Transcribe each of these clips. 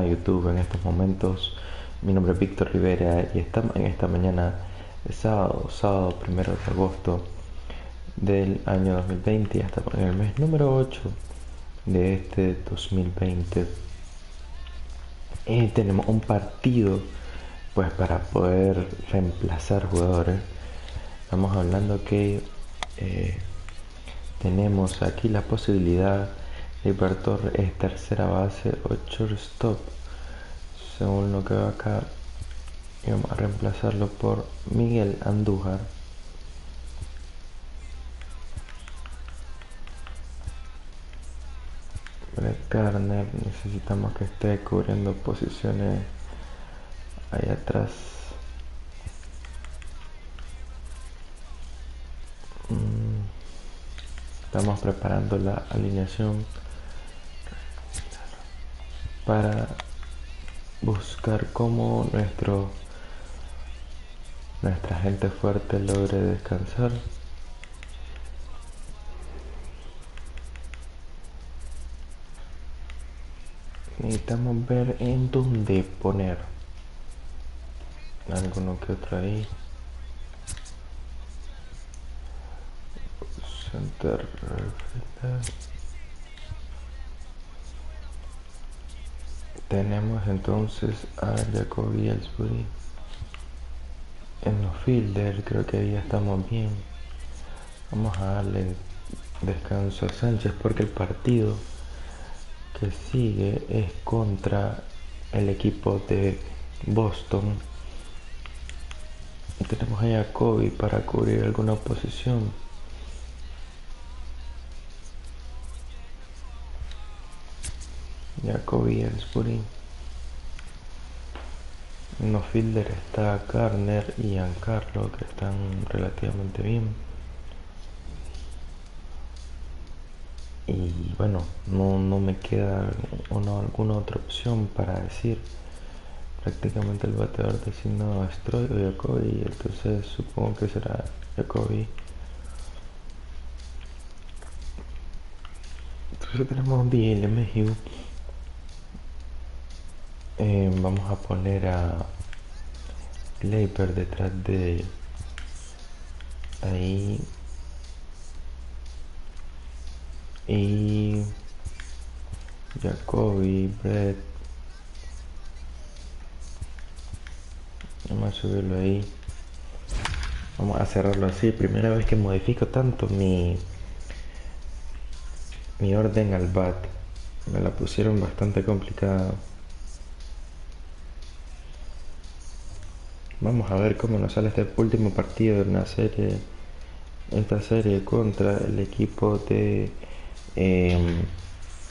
YouTube en estos momentos. Mi nombre es Victor Rivera y estamos en esta mañana de sábado 1 de agosto del año 2020, hasta en el mes número 8 de este 2020. Y tenemos un partido pues para poder reemplazar jugadores. Estamos hablando que tenemos aquí la posibilidad de Torres es tercera base o shortstop, según lo que veo acá, y vamos a reemplazarlo por Miguel Andújar. Brett Garner necesitamos que esté cubriendo posiciones ahí atrás. Estamos preparando la alineación para buscar cómo nuestra gente fuerte logre descansar. Necesitamos ver en dónde poner alguno que otro ahí. Center. Tenemos entonces a Jacoby Ellsbury en los fielders. Creo que ahí ya estamos bien. Vamos a darle descanso a Sánchez porque el partido que sigue es contra el equipo de Boston. Y tenemos a Jacoby para cubrir alguna posición. Jacoby Ellsbury. En los fielders está Garner y Giancarlo, que están relativamente bien. Y bueno, no me queda alguna otra opción para decir. Prácticamente el bateador designado es Troy o Jacoby, entonces supongo que será Jacoby. Entonces tenemos DL Mejiu. Vamos a poner a Leiper detrás de ahí. Y Jacoby, Brett. Vamos a subirlo ahí. Vamos a cerrarlo así. Primera vez que modifico tanto mi orden al bat. Me la pusieron bastante complicada. Vamos a ver cómo nos sale este último partido de esta serie contra el equipo de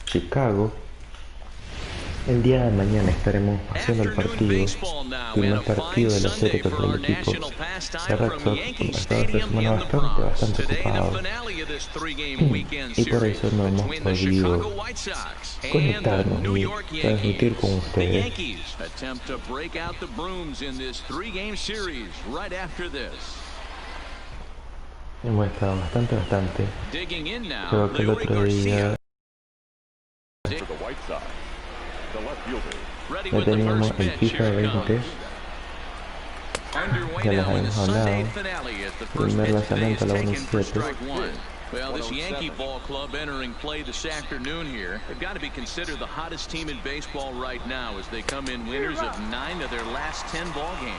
Chicago. El día de mañana estaremos haciendo el primer partido de la serie contra el equipo Cerrato. He estado esta semana bastante ocupado y por eso no hemos podido conectarnos y transmitir con ustedes. Hemos estado bastante. Creo que el otro día ya teníamos el FIFA 20, ya les habíamos hablado. Primer lanzamiento a la 1-7. Well, this Yankee ball club entering play this afternoon here. They've got to be considered the hottest team in baseball right now as they come in winners of 9 of their last 10 ball games.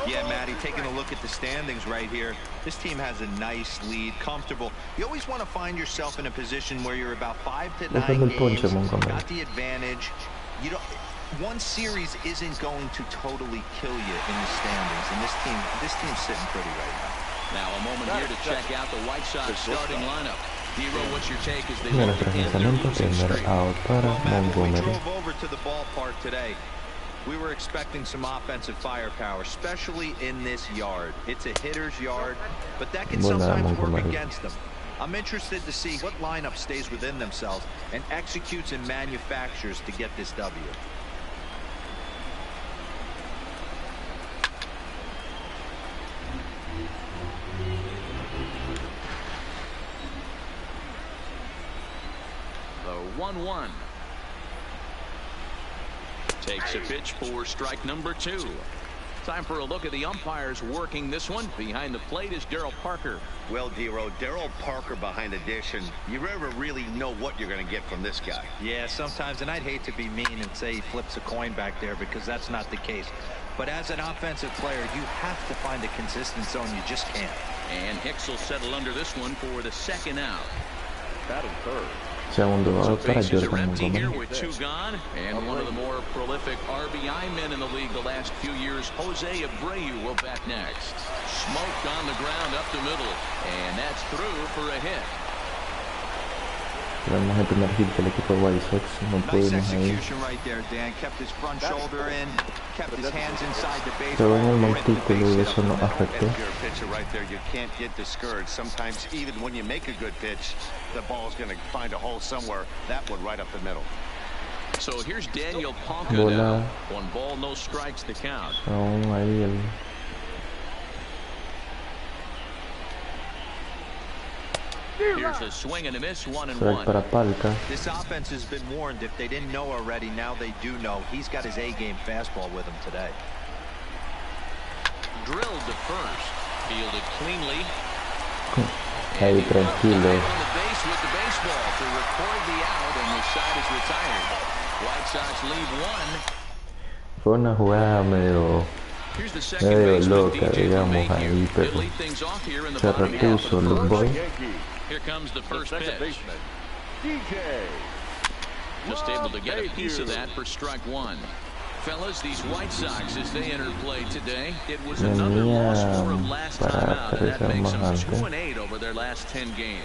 Yeah, Matty, taking a look at the standings right here, this team has a nice lead, comfortable. You always want to find yourself in a position where you're about 5 to 9 games, got the advantage. You don't, one series isn't going to totally kill you in the standings, and this team's sitting pretty right now. Now a moment here to check out the White Sox starting lineup. Hero, what's your take as they look to end their losing streak? Well, Matt, when we drove over to the ballpark today, we were expecting some offensive firepower, especially in this yard. It's a hitter's yard, but that can sometimes work against them. I'm interested to see what lineup stays within themselves and executes and manufactures to get this W. The 1-1. Takes a pitch for strike number 2. Time for a look at the umpires working this one. Behind the plate is Darryl Parker. Well, Dero, Darryl Parker behind the dish, and you never really know what you're going to get from this guy. Yeah, sometimes, and I'd hate to be mean and say he flips a coin back there because that's not the case. But as an offensive player, you have to find a consistent zone. You just can't. And Hicks will settle under this one for the second out. Batting third. Segundo So out para bases are Jordan empty here Montgomery. with 2 gone, and one of the more prolific RBI men in the league the last few years, Jose Abreu, will bat next. Smoked on the ground up the middle, and that's through for a hit. Tenemos el primer hit del equipo de White Sox. No Nice pudimos ahí. execution right there, Dan. Kept his front shoulder in, kept his hands inside the base. Pero en el montículo y eso no afectó. If you're a pitcher right there, you can't get discouraged. Sometimes, even when you make a good pitch, the ball's going to find a hole somewhere. That one right up the middle. So here's Daniel Ponca Bola. now. 1 ball, no strikes to count. Aún ahí el... Here's a swing and a miss, 1-1. Strike para Palca. This offense has been warned. If they didn't know already, now they do know. He's got his A-game fastball with him today. Drilled to first. Fielded cleanly. Ahí tranquilo. On the base with the baseball to record the out, and the side is retired. White Sox lead 1. Fue una jugada medio Here's the second baseman, loca, DJ digamos LeMahieu. ahí, He'll pero lead things off here in the se bottom half of repuso the los first. boys. Here comes the first Second pitch. baseman, DJ. Just able to get a piece of that for strike 1. Fellas, these White Sox, as they entered play today, it was another loss for them last time out, and that makes them 2-8 over their last 10 games.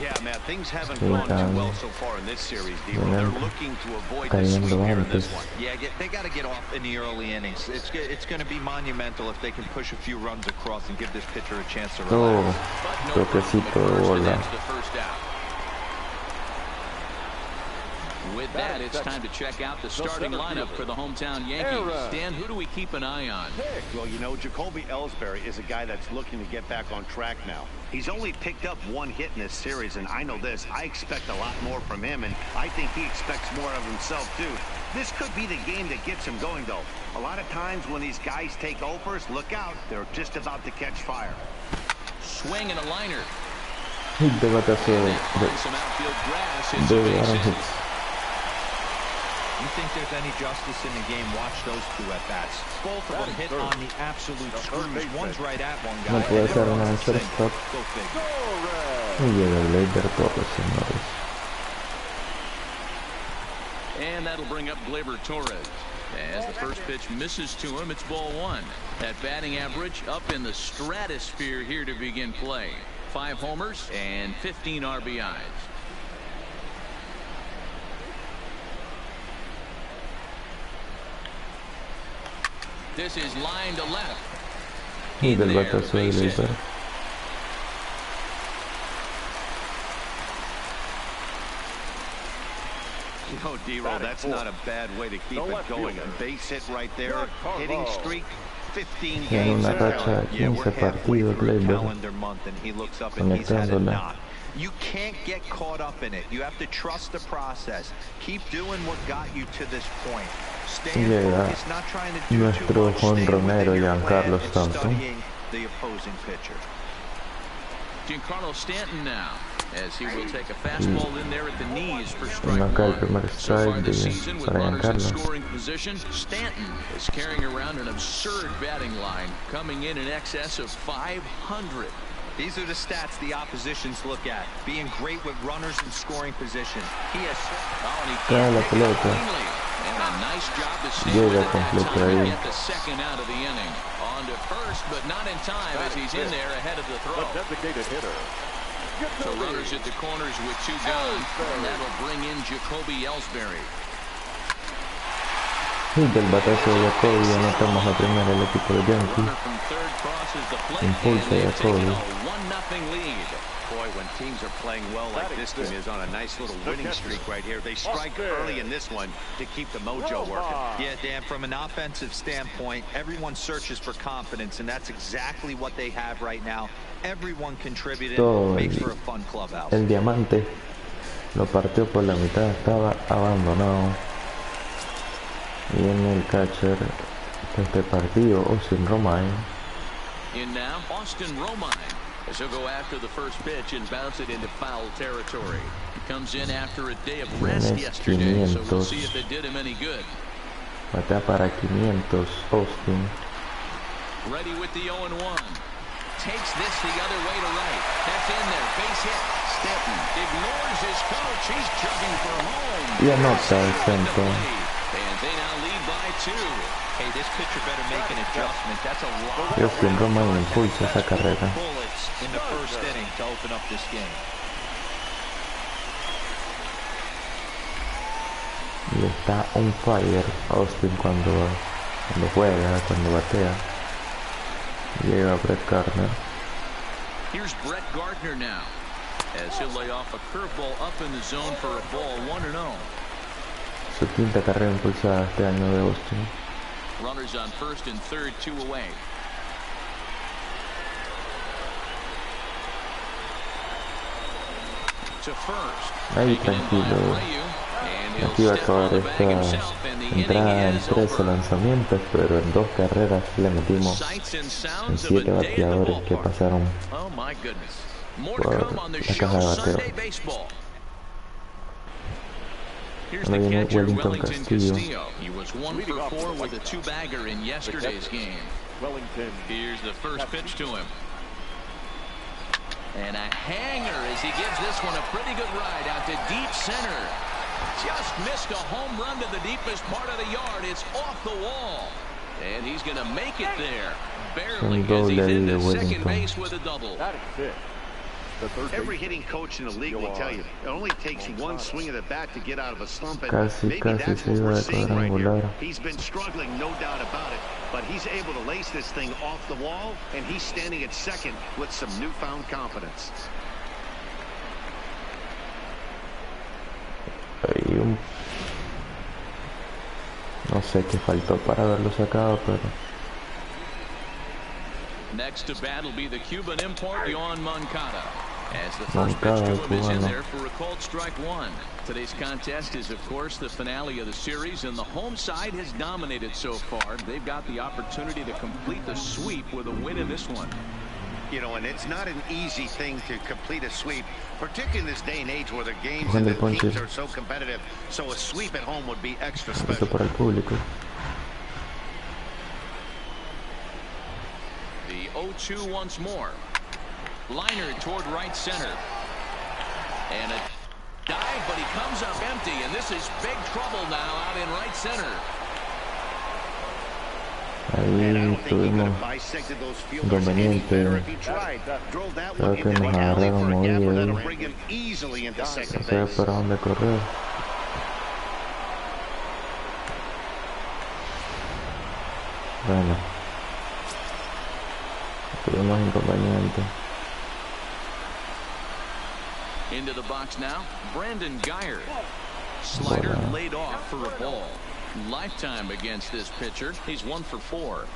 Yeah, man, things haven't gone too well so far in this series, Dero. They're looking to avoid the sweep here in this one. Yeah, they got to get off in the early innings. It's going to be monumental if they can push a few runs across and give this pitcher a chance to relax. Toquecito de bola. With that, it's time to check out the starting lineup for the hometown Yankees. Dan, who do we keep an eye on? Well, you know, Jacoby Ellsbury is a guy that's looking to get back on track now. He's only picked up 1 hit in this series, and I know this. I expect a lot more from him, and I think he expects more of himself, too. This could be the game that gets him going, though. A lot of times when these guys take overs, look out. They're just about to catch fire. Swing and a liner. Hit de batazo Some outfield grass. de Aaron Hicks. You think there's any justice in the game, watch those 2 at-bats. Both of them hit on the absolute screws. One's right at one guy. No puede ser una shortstop. Go figure. Y llega el Leiber Torres, señores. And that'll bring up Gleyber Torres. As the first pitch misses to him, it's ball 1. That batting average up in the stratosphere here to begin play. 5 homers and 15 RBIs. This is line to left. Y del batazo de Leiber. Oh, D-Roll, that's not a bad way to keep it going. A base hit right there. Hitting streak, 15 games. Una racha de 15 partidos, Calendar month, and he looks up and he's had a knock. You can't get caught up in it. You have to trust the process. Keep doing what got you to this point. Llega nuestro jonronero Giancarlo Stanton. The opposing pitcher. Giancarlo Stanton now, as he will take a fastball in there at the knees for strike Acá el 1. primer So far strike this season, with para runners in Giancarlo. scoring position, Stanton is carrying around an absurd batting line, coming in excess of 500. These are the stats the oppositions look at. Being great with runners in scoring position. He has... Oh, and he Trae la can't pick it up pelota. cleanly. And a nice job to stay Llega with it that completo time and ahí. get the second out of the inning. On to first, but not in time as he's in there ahead of the throw. The designated hitter. So runners at the corners with 2 gone, and that'll bring in Jacoby Ellsbury. Y del batazo de Jacoby anotamos la primera del equipo de Yankees. Runner from third crosses the plate, Impulsa and they've taken Jacoby. a 1-0 lead. Boy, when teams are playing well like this team is on a nice little winning streak right here, they strike early in this one to keep the mojo working. Yeah, Dan, from an offensive standpoint, everyone searches for confidence, and that's exactly what they have right now. Everyone contributing, Todo makes for a fun clubhouse. el diamante lo partió por la mitad, estaba abandonado. Y en el catcher de este partido, Austin Romine. In now, Austin Romine, as he'll go after the first pitch and bounce it into foul territory. He comes in after a day of rest yesterday, so we'll see if it did him any good. Batea para 500, Austin. Ready with the 0-1. Takes this the other way to right. That's in there. Base hit. Stanton ignores his coach. He's jogging for home. Y anota el centro. And they now lead by 2. Hey, this pitcher better make an adjustment. That's a lot Y Austin Romine impulsa esa carrera. bullets in the first inning to open up this game. Y está on fire Austin cuando juega, cuando batea. Llega Brett Gardner. Here's Brett Gardner now, as he'll lay off a curveball up in the zone for a ball 1-0. Su quinta carrera impulsada este año de Austin. Runners on first and third, 2 away. To first. Ahí tranquilo. Aquí va a acabar esta entrada en 13 lanzamientos, pero en 2 carreras le metimos en 7 bateadores que pasaron por la caja de bateo. Ahora viene Wellington Castillo. He was 1 for 4 with a 2-bagger in yesterday's game. Here's the first pitch to him. And a hanger as he gives this one a pretty good ride out to deep center. Just missed a home run to the deepest part of the yard. It's off the wall. And he's going to make it there. Barely, as he's into second base with a double. Every hitting coach in the league will tell you it only takes one swing of the bat to get out of a slump, and maybe that's what we're seeing right here. He's been struggling, no doubt about it, but he's able to lace this thing off the wall, and he's standing at second with some newfound confidence. No sé qué faltó para haberlo sacado, pero next to bat will be the Cuban import, Yoan Moncada. As the first pitch to him is in there for a called strike 1. Today's contest is, of course, the finale of the series, and the home side has dominated so far. They've got the opportunity to complete the sweep with a win in this one. You know, and it's not an easy thing to complete a sweep, particularly in this day and age where the games and the teams are so competitive. So a sweep at home would be extra special. para el público. The 0-2 once more. Liner toward right center. And a dive, but he comes up empty, and this is big trouble now out in right center. Ahí tuvimos inconveniente. Creo que nos agarraron movido ahí. No sé para dónde correr. Bueno, tuvimos inconveniente. Into the box now, Brandon Guyer. Slider laid off for a ball. Lifetime against this pitcher. He's 1 for 4.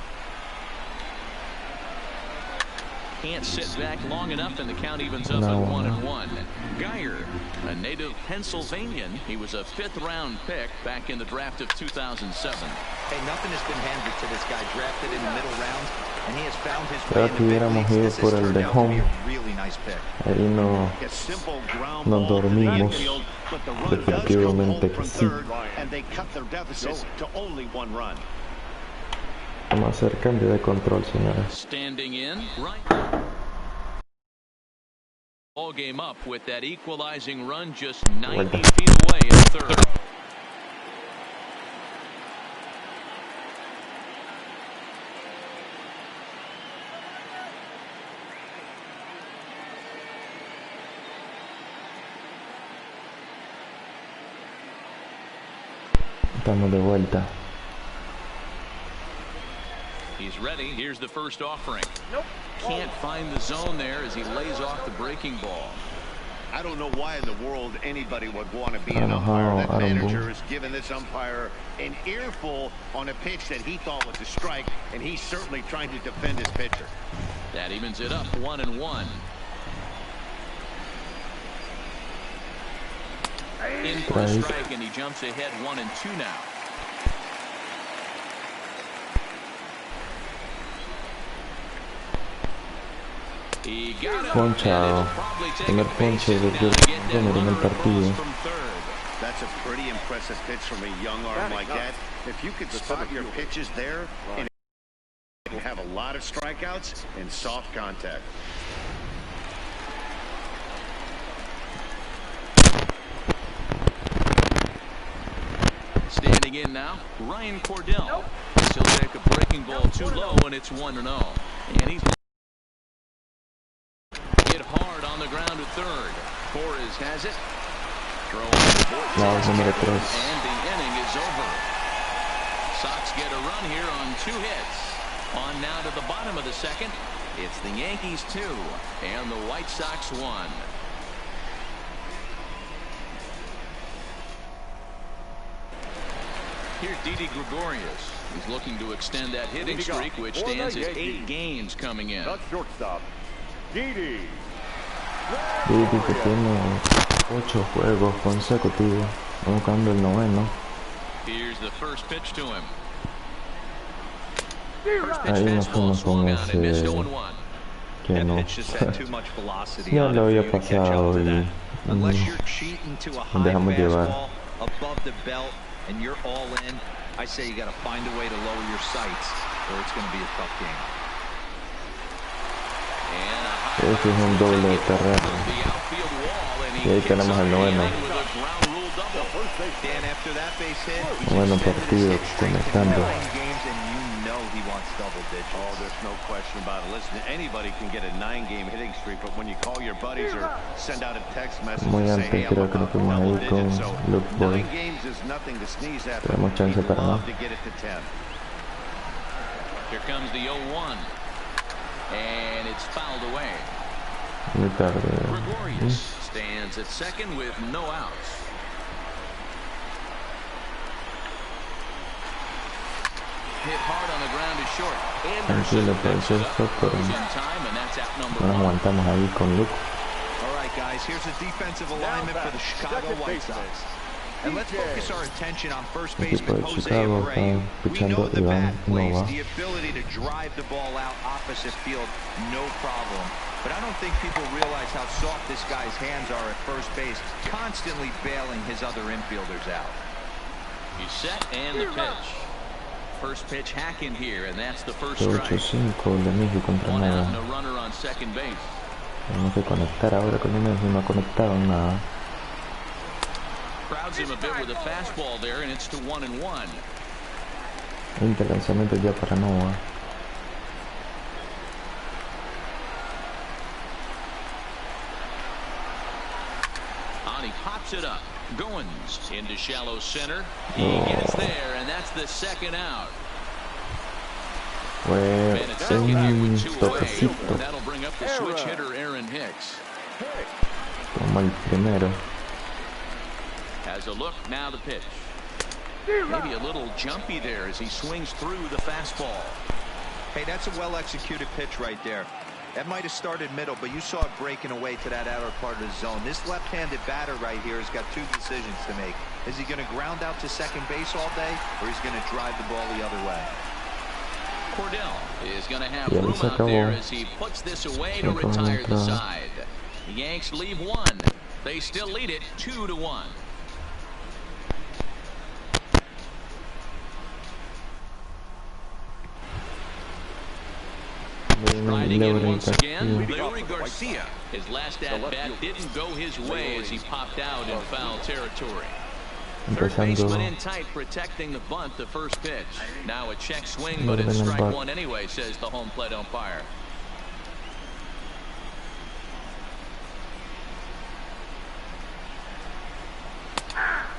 Can't sit back long enough, and the count evens up at 1-1. Guyer, a native Pennsylvanian. He was a 5th-round pick back in the draft of 2007. Hey, nothing has been handed to this guy, drafted in the middle rounds, and he has found his Creo way que hubiéramos ido por el de home. Ahí no nos dormimos. Definitivamente que sí. Vamos a hacer cambio de control, señores. Standing in, right. All game up with that equalizing run just 90 feet away in third. Estamos de vuelta. He's ready. Here's the first offering. Nope. Can't find the zone there as he lays off the breaking ball. I don't know why in the world anybody would want to be an umpire. That manager has given this umpire an earful on a pitch that he thought was a strike, and he's certainly trying to defend his pitcher. That evens it up 1-1. In for a strike, and he jumps ahead 1-2 now. Ponchado. Primer ponche de Montgomery en el partido. That's a pretty impressive pitch from a young arm like that. If you could spot your pitches there, and have a lot of strikeouts and soft contact. Standing in now, Ryan Cordell. He'll take a breaking ball too low, and it's 1-0. And he's hit hard on the ground to third. Torres has it. Throw Número 3. and the inning is over. Sox get a run here on 2 hits. On now to the bottom of the second. It's the Yankees 2 and the White Sox 1. Here's Didi Gregorius. He's looking to extend that hitting streak, which stands at 8 games coming in. The shortstop, Didi. Didi que tiene 8 juegos consecutivos, buscando el noveno. Here's the first pitch to him. Ahí nos fuimos con ese que no. Ya lo había pasado y dejamos llevar. And you're all in, I say you got to find a way to lower your sights or it's going to be a tough game. Este es un doble de terreno. Y ahí tenemos el noveno. Noveno partido conectando. He wants double digits. Oh, there's no question about it. Listen, anybody can get a 9-game hitting streak, but when you call your buddies or send out a text message Muy and say, antes hey, creo I'm que lo about fuimos double ahí con digits, so Luke Boy. 9 games is nothing to sneeze at. Tenemos chance People para love más. to get it to 10. Here comes the 0-1. And it's fouled away. Muy tarde. Gregorius stands at second with no outs. Hit hard on the ground is short. Tranquilo, pues esto, pero no nos aguantamos ahí con Luke. All right, guys, here's a defensive alignment for the Chicago White Sox. And let's focus our attention on first baseman Jose Abreu. We know the bat plays, the ability to drive the ball out opposite field, no problem. But I don't think people realize how soft this guy's hands are at first base, constantly bailing his other infielders out. He's set and the pitch. First pitch hack in here, and that's the first strike. 8-5 de México contra One out nada. and a runner on second base. Tenemos que conectar ahora con México, no ha conectado nada. Crowds him a bit with a fastball there, and it's to 1-1. Interlanzamiento ya para Nova. He pops it up. Goins into shallow center. He gets there, and that's the second out. Fue un toquecito That'll bring up the switch hitter Aaron Hicks. como el primero. Has a look, now the pitch. Maybe a little jumpy there as he swings through the fastball. Hey, that's a well-executed pitch right there. That might have started middle, but you saw it breaking away to that outer part of the zone. This left-handed batter right here has got 2 decisions to make. Is he going to ground out to second base all day, or is he going to drive the ball the other way? Cordell is going to have room out there as he puts this away to retire the side. The Yanks leave 1. They still lead it 2-1. Riding in once again, Larry Garcia. His last at-bat didn't go his way as he popped out in foul territory. Third baseman in tight, protecting the bunt, the first pitch. Now a check swing, but it's strike 1 anyway, says the home plate umpire.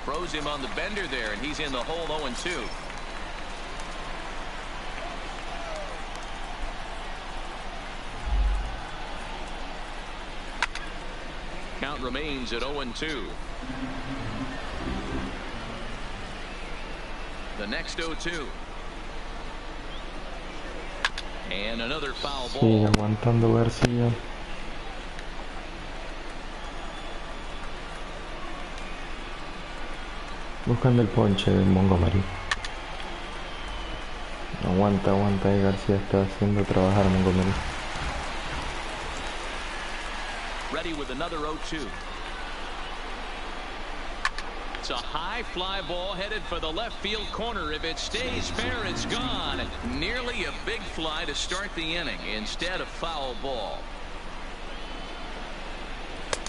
Throws him on the bender there, and he's in the hole 0-2. Count remains at 0-2. The next 0-2. And another foul ball. Sigue aguantando García. Buscando el ponche de Montgomery. Aguanta, aguanta. Y García está haciendo trabajar a Montgomery. ready with another 0-2. It's a high fly ball headed for the left field corner. If it stays fair, it's gone. Nearly a big fly to start the inning. Instead, a foul ball.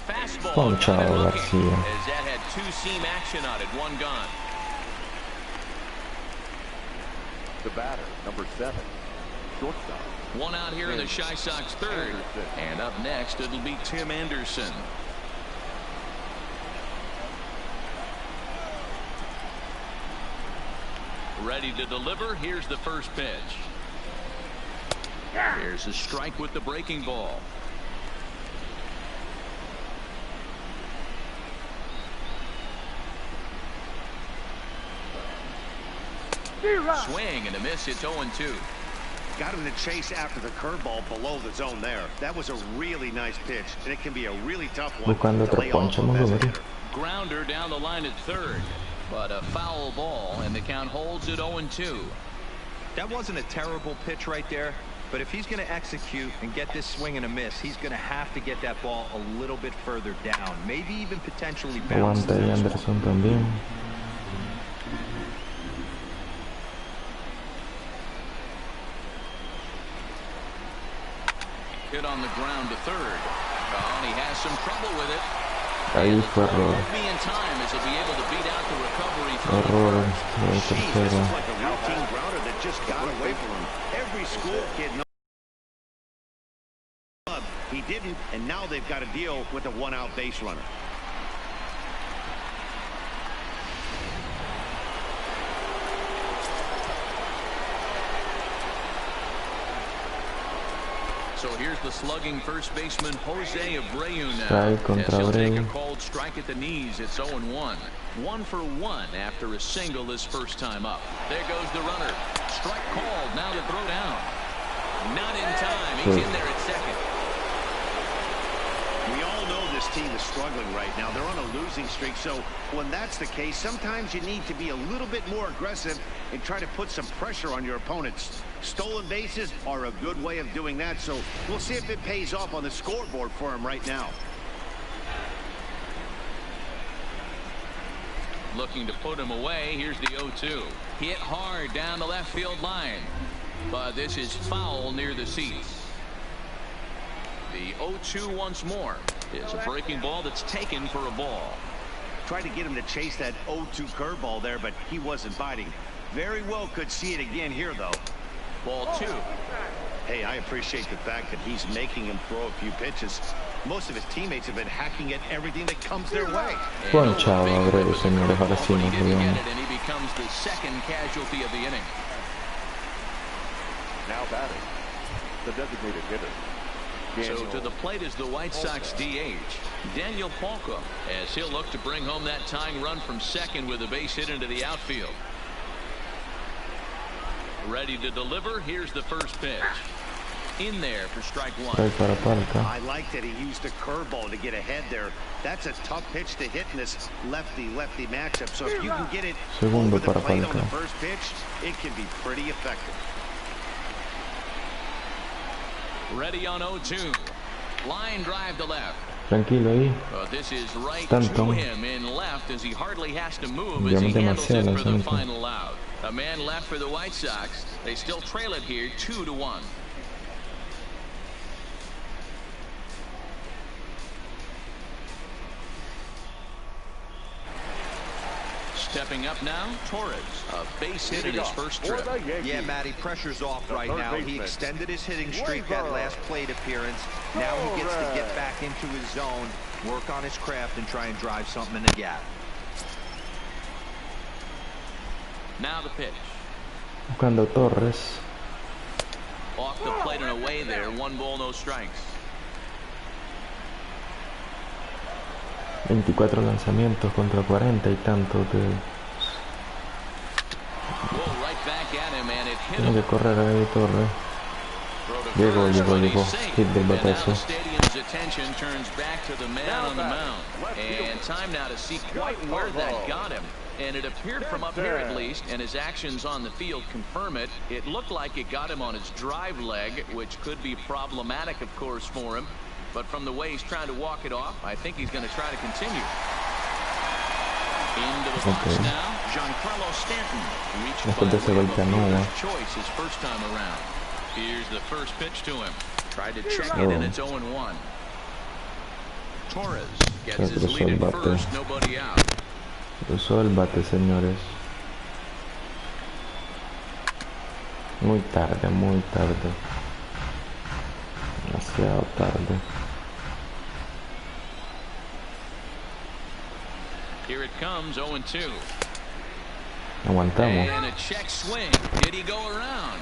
Fastball Garcia. as that had two-seam action on it. One gone. The batter, number 7, shortstop. One out here in the Chi Sox third. And up next, it'll be Tim Anderson. Ready to deliver. Here's the first pitch. Here's a strike with the breaking ball. Swing and a miss. It's 0-2. Got him to chase after the curveball below the zone there. That was a really nice pitch, and it can be a really tough one to lay off of as a hitter. Grounder down the line at third, but a foul ball, and the count holds at 0-2. That wasn't a terrible pitch right there, but if he's going to execute and get this swing and a miss, he's going to have to get that ball a little bit further down, maybe even potentially bounce. Aguanta Anderson también. Hit on the ground to third. Oh, and he has some trouble with it. Ahí fue error. Error de tercero. Like a routine grounder that just got away from him. Every school kid knows he didn't, and now they've got to deal with a one-out base runner. So here's the slugging first baseman Jose Abreu now. Strike contra He'll take a Abreu. called strike at the knees. It's 0-1. 1 for 1 after a single this first time up. There goes the runner. Strike called. Now to throw down. Not in time. He's in there at second. We all know this team is struggling right now. They're on a losing streak, so when that's the case, sometimes you need to be a little bit more aggressive and try to put some pressure on your opponents. Stolen bases are a good way of doing that, so we'll see if it pays off on the scoreboard for him right now. Looking to put him away. Here's the 0-2. Hit hard down the left field line, but this is foul near the seats. The 0-2 once more is a breaking ball that's taken for a ball. Tried to get him to chase that 0-2 curveball there, but he wasn't biting. Very well could see it again here, though. Ball 2. Hey, I appreciate the fact that he's making him throw a few pitches. Most of his teammates have been hacking at everything that comes their way. Ponchado Abreu, señores. Ahora sí nos vemos. And he becomes the second casualty of the inning. Now batting, the designated hitter. So to the plate is the White Sox DH, Daniel Palka, as he'll look to bring home that tying run from second with a base hit into the outfield. Ready to deliver. Here's the first pitch. In there for strike 1. I like that he used the curveball to get ahead there. That's a tough pitch to hit in this lefty-lefty matchup. So if you can get it over the plate on the first pitch, it can be pretty effective. Ready on 0-2. Line drive to left. Tranquilo ahí. This is right Stanton. to him in left as he hardly has to move as he handles it for the final out. A man left for the White Sox. They still trail it here 2-1. Stepping up now, Torres, a base hit in his first trip. Yeah, Matty, pressure's off right now. He extended his hitting streak that last plate appearance. Now he gets to get back into his zone, work on his craft, and try and drive something in the gap. Now the pitch. Buscando Torres. Off the plate and away there. 1 ball, no strikes. 24 lanzamientos contra 40 y tantos de... Tiene que correr ahí Torres. Llegó. Hit del batazo. And time now to see quite where that got him. And it appeared from up here at least, and his actions on the field confirm it. It looked like it got him on his drive leg, which could be problematic, of course, for him. but from the way he's trying to walk it off, I think he's going to try to continue. Into the box now, Giancarlo Stanton reached by way of a fielder's choice his first time around. Here's the first pitch to him. Tried to check it, and it's 0-1. Torres gets his lead at first, nobody out. Cruzó el bate, señores. Muy tarde, muy tarde. Demasiado tarde. Here it comes, 0-2. Aguantamos. And a check swing. Did he go around?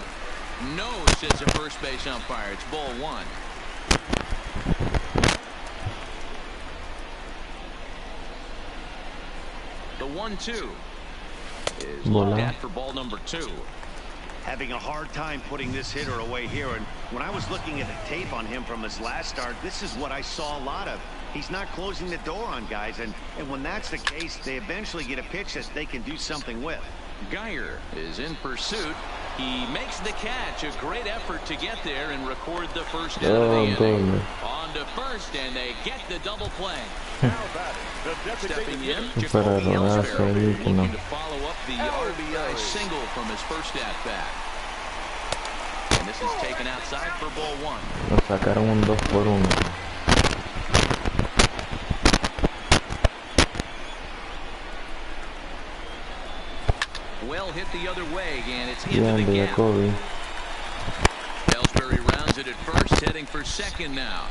No, says the first base umpire. It's ball one. The 1-2 is looked at for ball number 2. Having a hard time putting this hitter away here, and when I was looking at the tape on him from his last start, this is what I saw a lot of. He's not closing the door on guys, and when that's the case, they eventually get a pitch that they can do something with. Geyer is in pursuit. He makes the catch. A great effort to get there and record the first out of the inning. On to first, and they get the double play. Stepping in, Jacoby Ellsbury looking to follow up the RBI single from his first at-bat. And this is taken outside for ball one. Nos sacaron un 2-1. Well hit the other way, and it's into the gap. Ellsbury rounds it at first, heading for second now.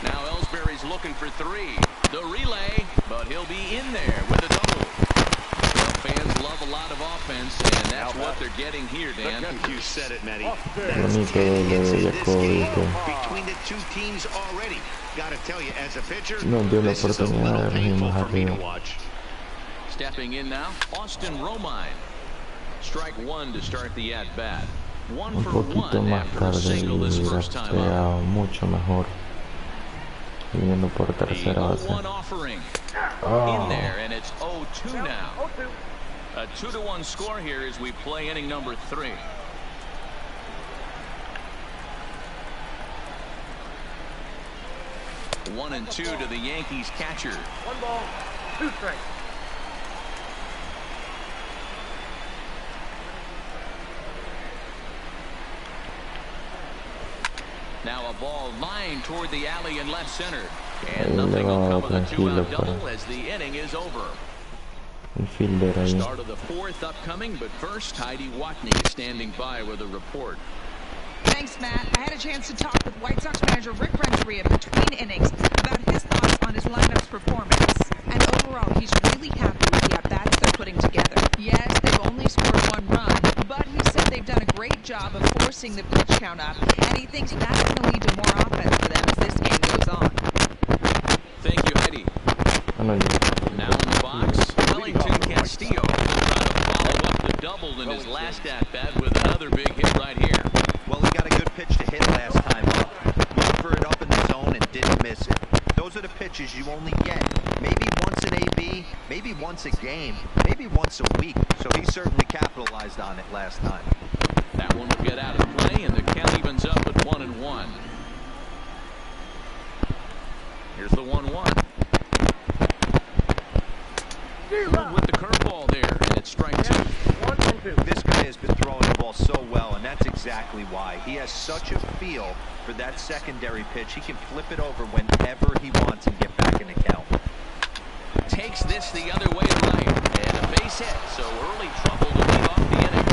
Now Ellsbury's looking for 3. The relay, but he'll be in there with a double. Well, fans love a lot of offense, and that's what they're getting here, Dan. You said it, Matty. Between the two teams already. Gotta tell you, as a pitcher, this is a little painful for me to watch. Stepping in now, Austin Romine. Strike one to start the at-bat. 1 for 1 after a single this first time up. Mucho mejor. Viniendo por tercera base. The 0-1 offering. In there, and it's 0-2 now. A 2-1 score here as we play inning number 3. One and 2 to the Yankees catcher. 1 ball, 2 strikes. Now a ball lined toward the alley in left center. And nothing will come of the 2-out double as the inning is over. Start of the 4th upcoming, but first, Heidi Watney is standing by with a report. Thanks, Matt. I had a chance to talk with White Sox manager Rick Renteria between innings about his thoughts on his lineup's performance. And overall, he's really happy with the at-bats they're putting together. Yes, they've only scored 1 run, but he said they've done a great job of forcing the pitch count up, and he thinks that's going to lead to more offense for them as this game goes on. Thank you, Heidi. Now in the box, Wellington Castillo trying to follow up the double in his last at-bat with another big hit right here. Well, he got a good pitch to hit last time up. Went for it up in the zone and didn't miss it. Those are the pitches you only get. Maybe once an AB, maybe once a game, maybe once a week. So he certainly capitalized on it last time. That one will get out of play, and the count evens up at 1-1. Here's the 1-1. With the curveball there, and it's strike 2. 1 and 2. This guy has been throwing the ball so well, and that's exactly why. He has such a feel for that secondary pitch. He can flip it over whenever he wants and get back in the count. Takes this the other way to right, and a base hit, so early trouble to lead off the inning.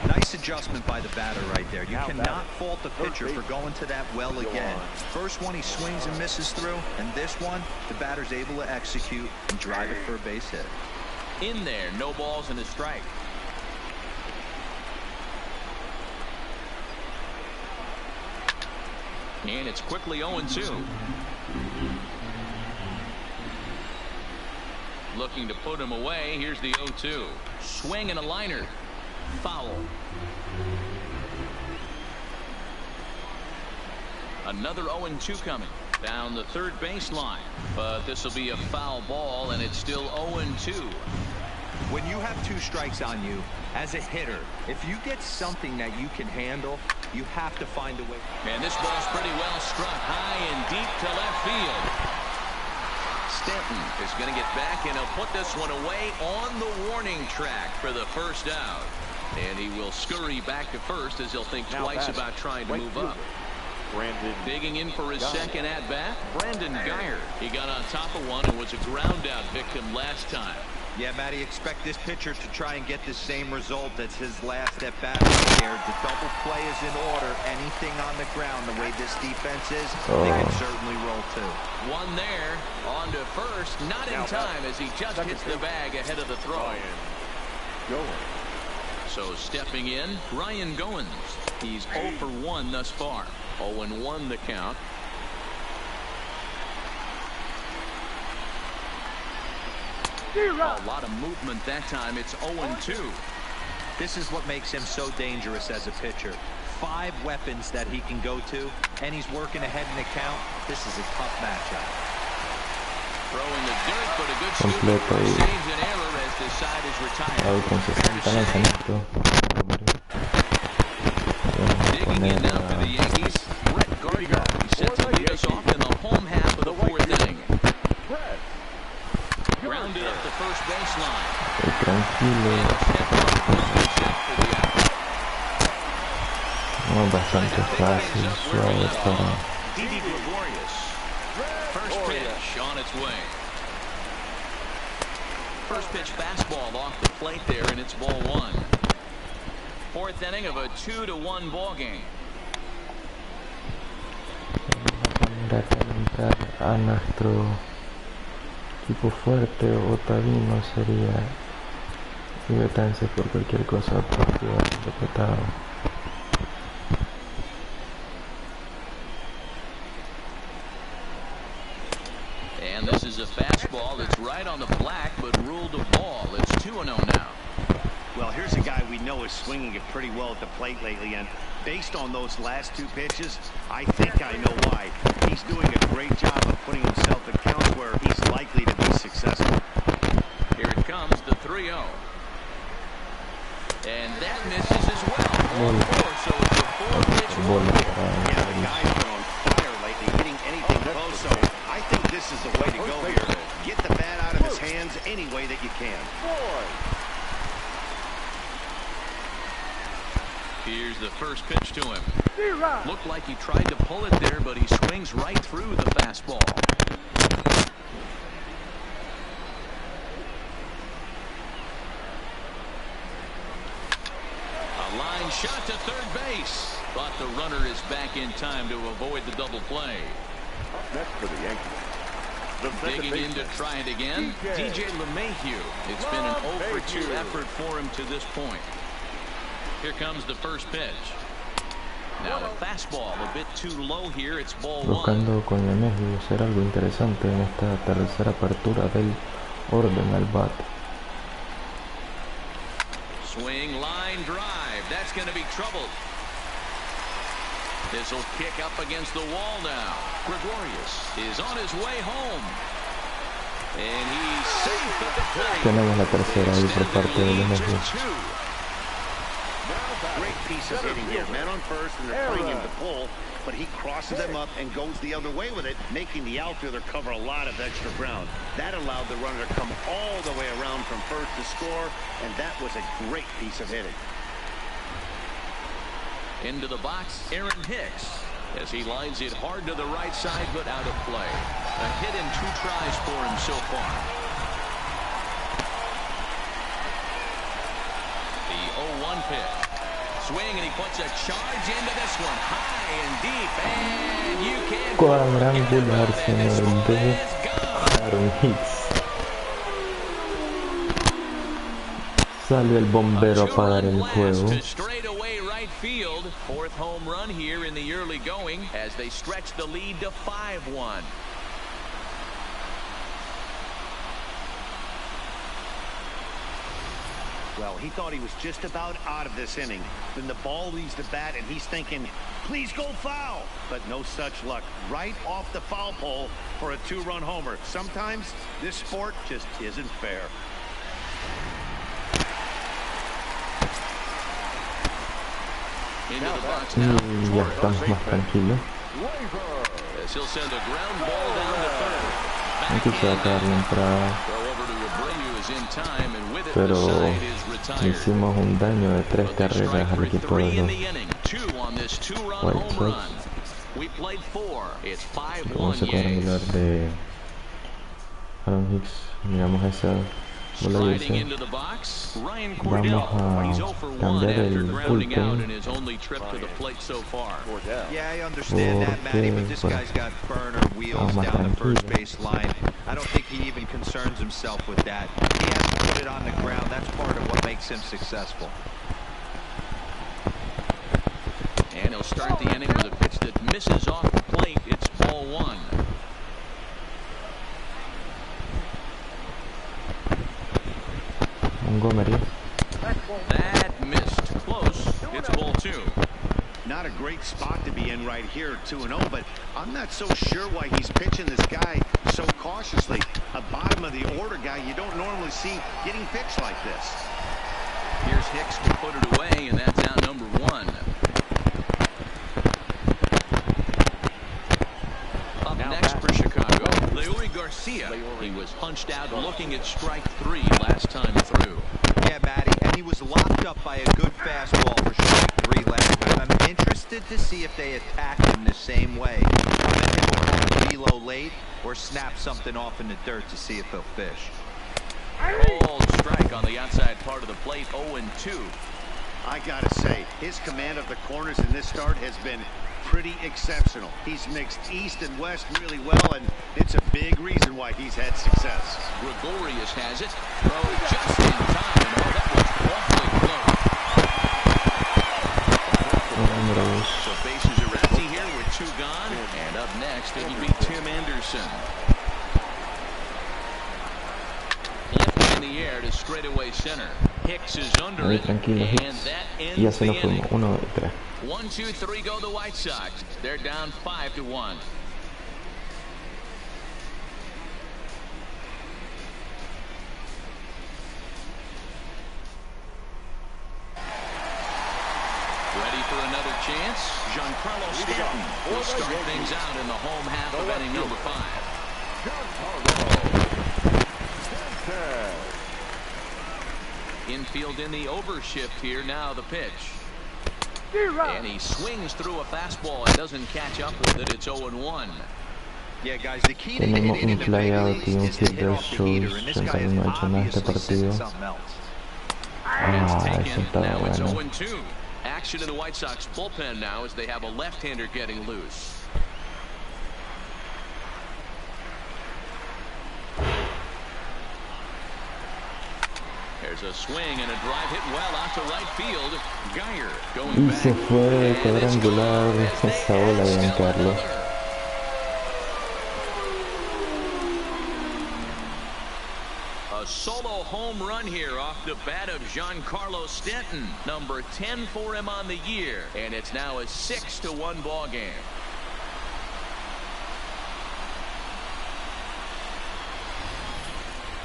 Nice adjustment by the batter right there. You cannot fault the pitcher for going to that well again. First one he swings and misses through, and this one, the batter's able to execute and drive it for a base hit. In there, no balls and a strike. And it's quickly 0-2. Looking to put him away. Here's the 0-2. Swing and a liner. Foul. Another 0-2 coming. Down the third baseline. But this will be a foul ball, and it's still 0-2. When you have 2 strikes on you, as a hitter, if you get something that you can handle, You have to find a way. And this ball's pretty well struck high and deep to left field. Stanton is going to get back, and he'll put this one away on the warning track for the first out. And he will scurry back to first as he'll think twice about trying to move up. Digging in for his second at-bat, Brandon Guyer. He got on top of one and was a ground-out victim last time. Yeah, Matty, expect this pitcher to try and get the same result as his last at-bat right here. The double play is in order. Anything on the ground, the way this defense is, they can certainly roll too. One there, on to first, not in time as he just hits the bag ahead of the throw. So stepping in, Ryan Goins. He's 0 for 1 thus far. 0-1 the count. A lot of movement that time. It's 0-2. This is what makes him so dangerous as a pitcher. 5 weapons that he can go to, and he's working ahead in the count. This is a tough matchup. Throwing the dirt, but a good scoop. Saves an error as this side is retired. Digging in now for the Yankees, Brett Gardner. He sets the lead us off in the home half of the 4th inning. Grounded up the first baseline. Bastante fácil, suave para... First pitch on its way. First pitch fastball off the plate there, and it's ball 1. 4th inning of a 2-1 ball game. Vamos a calentar a nuestro equipo fuerte. Otavino sería tibetense por cualquier cosa, partido interpretado. And this is a fastball that's right on the black, but ruled a ball. It's 2-0 now. Well, here's a guy we know is swinging it pretty well at the plate lately, and based on those last 2 pitches, I think I know why. He's doing a great job of putting himself in counts where he's likely to be successful. Here it comes, the 3-0. And that misses as well. 1-4, so it's a 4-pitch ball. Yeah, the guy's been on fire lately, hitting anything close, so I think this is the way to go here. Get the bat out of his hands any way that you can. Here's the first pitch to him. Looked like he tried to pull it there, but he swings right through the fastball. A line shot to third base, but the runner is back in time to avoid the double play. Next for the Yankees. Digging in to try it again, DJ LeMahieu. It's been an 0 for 2 effort for him to this point. Here comes the first pitch. Now a fastball a bit too low here. It's ball 1. Tocando con LeMahieu será algo interesante en esta tercera apertura del orden al bat. Swing, line, drive. That's going to be trouble. This will kick up against the wall now. Gregorius is on his way home. And he's safe at the plate. Tenemos la tercera ahí por parte de LeMahieu. Great piece of hitting here. Men on first, and they're playing him to pull, but he crosses them up and goes the other way with it, making the outfielder cover a lot of extra ground. That allowed the runner to come all the way around from first to score, and that was a great piece of hitting. Into the box, Aaron Hicks, as he lines it hard to the right side, but out of play. A hit in 2 tries for him so far. The 0-1 pitch. Swing, and he puts a charge into this one, high and deep, and you can't Cuadrangular, señor, de Aaron Hicks. Sale el bombero a apagar el juego. Straightaway right field. 4th home run here in the early going as they stretch the lead to 5-1. Well, he thought he was just about out of this inning. Then the ball leaves the bat, and he's thinking, please go foul. But no such luck. Right off the foul pole for a 2-run homer. Sometimes this sport just isn't fair. Into the box Y now. ya estamos más tranquilos. As he'll send a ground ball down to third. Aquí se va a acabar la entrada, Throw over to Abreu is in time, and with it, the pero side is retired. hicimos un daño de 3 But they strike carreras al for equipo 3 de in los the inning. 2 on this 2-run White home Sox. run. We played 4. It's Como ese 5-1 cuadrangular Yankees. de Aaron Hicks. Miramos esa bola Striding dulce. into the box, Ryan Vamos Cordell. He's 0 a for 1 cambiar after el grounding out in bullpen his only trip to the plate so far. Yeah, I understand that, Matty, but this guy's got burner wheels más down the first tranquilo. base line. I don't think he even concerns himself with that. He has to put it on the ground. That's part of what makes him successful. And he'll start the inning with a pitch that misses off the plate. It's ball 1. Montgomery. That missed. Close. It's ball 2. Not a great spot to be in right here, 2-0, but I'm not so sure why he's pitching this guy so cautiously. A bottom of the order guy you don't normally see getting pitched like this. Here's Hicks to put it away, and that's out number 1. Up next for Chicago, Leury Garcia. He was punched out looking at strike 3 last time through. Yeah, Matty, and he was locked up by a good fastball for strike 3 last time. I'm interested to see if they attack him the same way. Let him call velo late or snap something off in the dirt to see if he'll fish. Called strike on the outside part of the plate, 0-2. I gotta say, his command of the corners in this start has been pretty exceptional. He's mixed east and west really well, and it's a big reason why he's had success. Gregorius has it. Throw just in time. Oh, that was awfully close. So bases are empty here with 2 gone. And up next, it'll be Tim Anderson. Lifted in the air to straightaway center. Hicks is under Ahí it. tranquilo, And Hicks. that ends Y ya se the nos inning. fuimos. 1 de 3. 1, 2, 3 go the White Sox. They're down 5-1. Ready for another chance? Giancarlo Stanton will start things out in the home half of inning number 5. Infield in the overshift here. Now the pitch. And he swings through a fastball and doesn't catch up with it. It's 0-1. Yeah, guys, the key to Tenemos hitting in un the big flyout leagues y un is to hit hit de off the heater, and this guy is no ha hecho nada este obviously sitting partido. something else. Ah, eso Taken. estaba Now it's bueno. 0-2. Action in the White Sox bullpen now as they have a left-hander getting loose. There's a swing and a drive hit well out to right field. Geyer going Y back. se fue And it's cuadrangular gone as they esa bola de add still Giancarlo. another. A solo home run here off the bat of Giancarlo Stanton, number 10 for him on the year, and it's now a 6-1 ball game.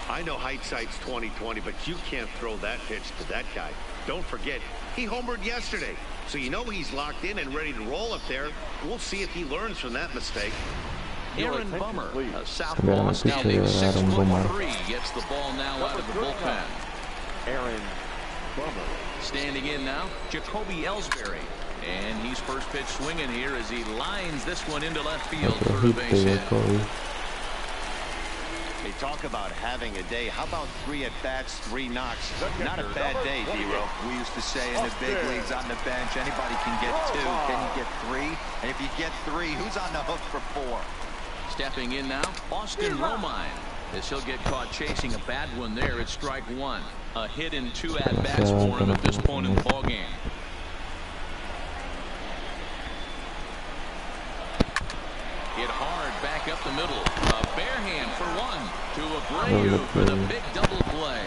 I know hindsight's 20/20, but you can't throw that pitch to that guy. Don't forget, he homered yesterday, so you know he's locked in and ready to roll up there. We'll see if he learns from that mistake. Aaron Bummer, a Cambiaron el southpaw, pitcher de standing Aaron Bummer. 6'3", gets the ball now out of the bullpen. Aaron Bummer. Standing in now, Jacoby Ellsbury. And he's first pitch swinging here as he lines this one into left field Otro for a hit base de hit. Jacoby. They talk about having a day. How about 3 at-bats, 3 knocks? Not a bad day, D-Row. We used to say in the big leagues on the bench, anybody can get 2. Can you get 3? And if you get 3, who's on the hook for 4? Stepping in now, Austin Romine. As he'll get caught chasing a bad one there at strike 1. A hit in 2 at-bats for him at this point in the ballgame. Hit hard back up the middle. A bare hand for 1 to Abreu for the big double play.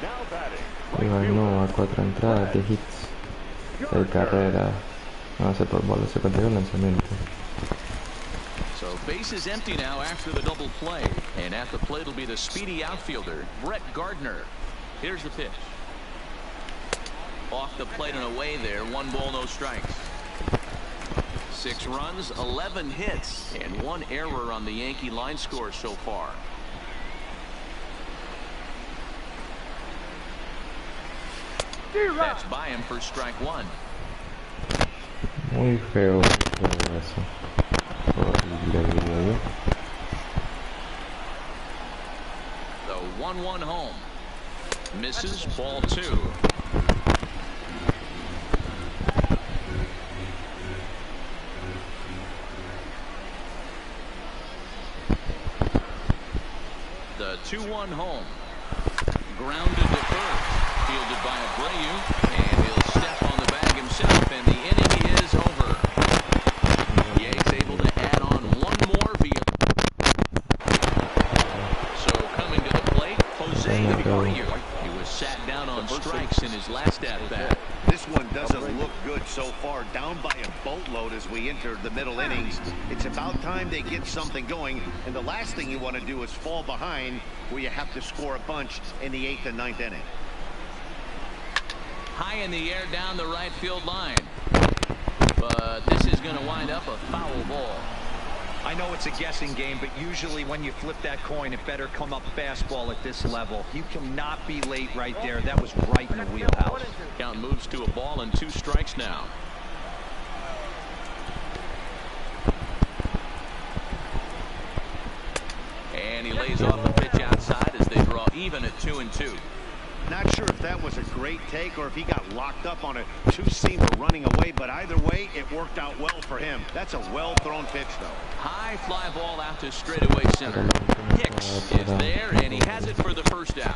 Now batting. Y ganó a 4 entradas de hits. 6 carreras. No sé por bola, se perdió el lanzamiento. So base is empty now after the double play. And at the plate will be the speedy outfielder, Brett Gardner. Here's the pitch. Off the plate and away there. 1 ball, no strikes. 6 runs, 11 hits, and 1 error on the Yankee line score so far. That's by him for strike 1. Muy feo eso. Horrible, diría yo. The 1-1 home. Misses, ball 2. The 2-1 home. Grounded to first. Fielded by Abreu, and he'll step on the bag himself, and the inning is over. Yankees able to add on 1 more via. So coming to the plate, Jose Abreu. He was sat down on strikes in his last at-bat. This one doesn't look good so far. Down by a boatload as we enter the middle innings. It's about time they get something going, and the last thing you want to do is fall behind where you have to score a bunch in the 8th and 9th inning. High in the air down the right field line. But this is going to wind up a foul ball. I know it's a guessing game, but usually when you flip that coin, it better come up fastball at this level. You cannot be late right there. That was right in the wheelhouse. Count moves to a ball and 2 strikes now. And he lays off the pitch outside as they draw even at 2-2. Not sure if that was a great take or if he got locked up on a 2-seamer running away, but either way, it worked out well for him. That's a well-thrown pitch, though. High fly ball out to straightaway center. Hicks is there, and he has it for the first out.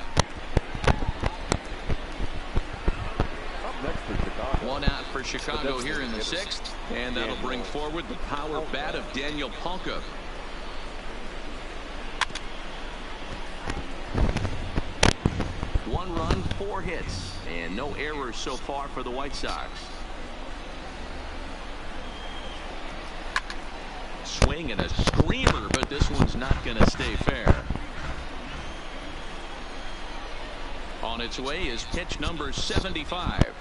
Up next for Chicago. 1 out for Chicago here in the 6th, and that'll bring forward the power bat of Daniel Ponca. One run, 4 hits, and no errors so far for the White Sox. Swing and a screamer, but this one's not going to stay fair. On its way is pitch number 75.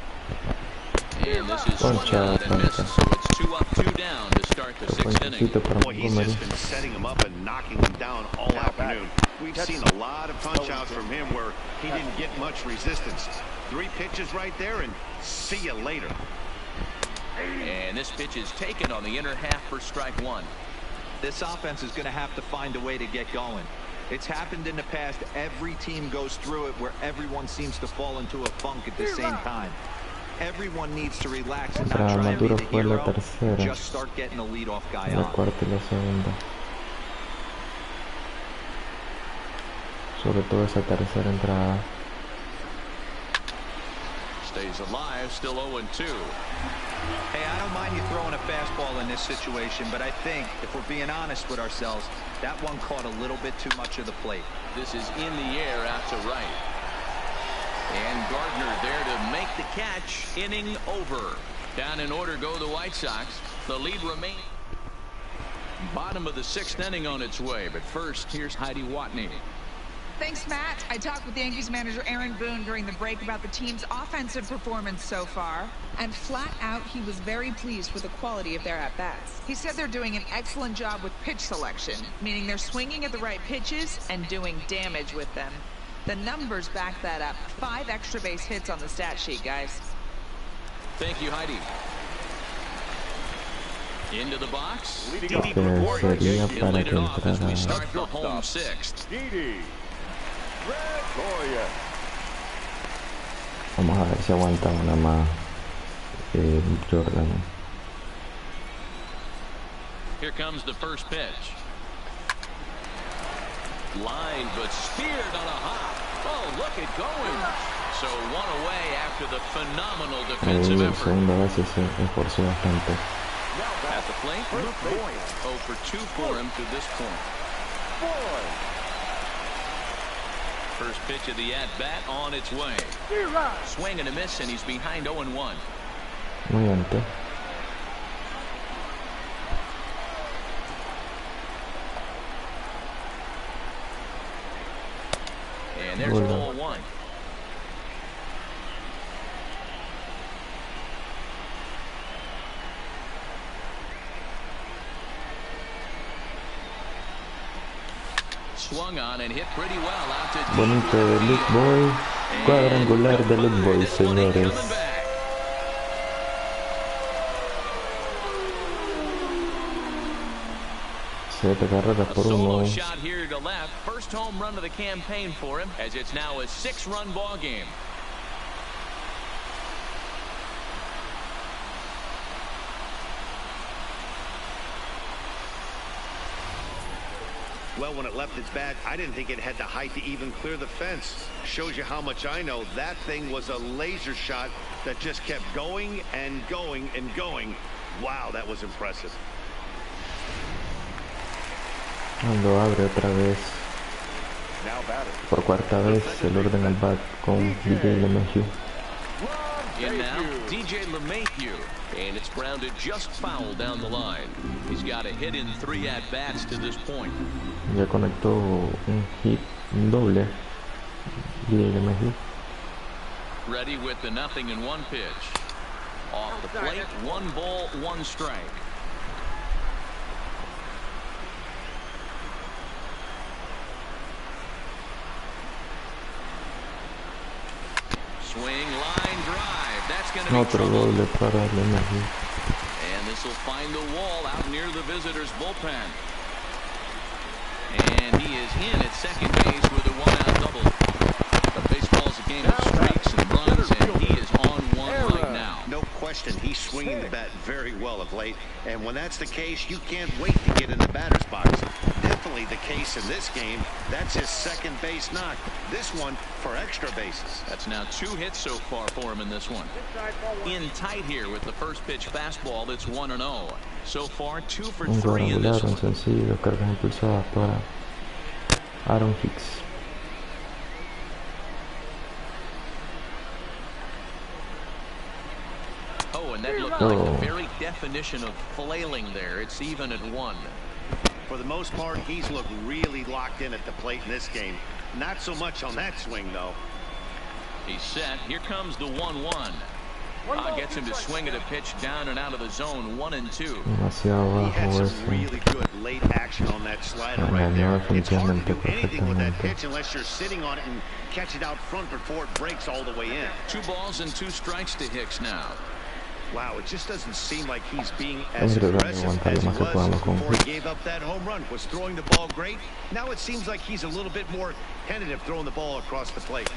And this is swung out and missed, so it's 2 up, 2 down to start the 6th inning. Boy, he's just been setting him up and knocking him down all afternoon. We've seen a lot of punch-outs from him where he didn't get much resistance. 3 pitches right there, and see you later. And this pitch is taken on the inner half for strike 1. This offense is going to have to find a way to get going. It's happened in the past. Every team goes through it where everyone seems to fall into a funk at the same time. Everyone needs to relax and not try and be the hero. Just start getting the leadoff guy on. Sobre todo esa tercera entrada. Stays alive, still 0-2. Hey, I don't mind you throwing a fastball in this situation, but I think if we're being honest with ourselves, that one caught a little bit too much of the plate. This is in the air out to right. And Gardner there to make the catch. Inning over. Down in order go the White Sox. The lead remains. Bottom of the 6th inning on its way. But first, here's Heidi Watney. Thanks, Matt. I talked with Yankees manager Aaron Boone during the break about the team's offensive performance so far, and flat out, he was very pleased with the quality of their at-bats. He said they're doing an excellent job with pitch selection, meaning they're swinging at the right pitches and doing damage with them. The numbers back that up. 5 extra base hits on the stat sheet, guys. Thank you, Heidi. Into the box. Sería para Laid que it off as we entrara. start the home 6th. Vamos a ver si aguanta una más Jordan. Here comes the first pitch. Line, but speared on a hop. Oh, look at going. So 1 away after the phenomenal defensive El effort. segundo base se esforzó bastante. At the plate, Luke Boyd. 0 for 2 for him to this point. First pitch of the at-bat on its way. Swing and a miss, and he's behind 0-1. Muy alto. And there's ball 1. swung on and hit pretty well out to Bonito de Luke Boy. Cuadrangular de Luke Boy, señores. Siete carreras por uno. Shot here to left. First home run of the campaign for him, as it's now a 6-run ball game. Well, when it left its bat, I didn't think it had the height to even clear the fence. Shows you how much I know. That thing was a laser shot that just kept going and going and going. Wow, that was impressive. Lo abre otra vez. Por cuarta vez el orden al bat con DJ LeMahieu. In now, DJ LeMahieu, and it's grounded just foul down the line. He's got a hit in 3 at-bats to this point. Ya conectó un hit, un doble. DJ LeMahieu. Ready with the 0-1 pitch. Off the plate, 1 ball, 1 strike. Swing, line drive. That's going to be Otro doble para LeMahieu. And this will find the wall out near the visitors' bullpen. And he is in at second base with a 1-out double. But baseball's a game of streaks and runs, and he is on one right now. No question, he's swinging the bat very well of late. And when that's the case, you can't wait to get in the batter's box. Definitely the case in this game. That's his second base knock. This one for extra bases. That's now 2 hits so far for him in this one. In tight here with the first pitch fastball. That's 1-0. So far 2 for 3 in this one. Un sencillo, cargas impulsadas para Aaron Hicks. Oh, and that looked like the very definition of flailing there. It's even at 1. For the most part, he's looked really locked in at the plate in this game. Not so much on that swing, though. He's set. Here comes the 1-1. Gets him to swing at a pitch down and out of the zone. 1-2. Demasiado He had bajo some really good late action on that slider right Planeó there. It's hard to do definitivamente anything with that perfectamente. pitch unless you're sitting on it and catch it out front before it breaks all the way in. 2 balls and 2 strikes to Hicks now. Wow, it just doesn't seem like he's being as aggressive as he was before he gave up that home run. Was throwing the ball great. Now it seems like he's a little bit more tentative throwing the ball across the plate.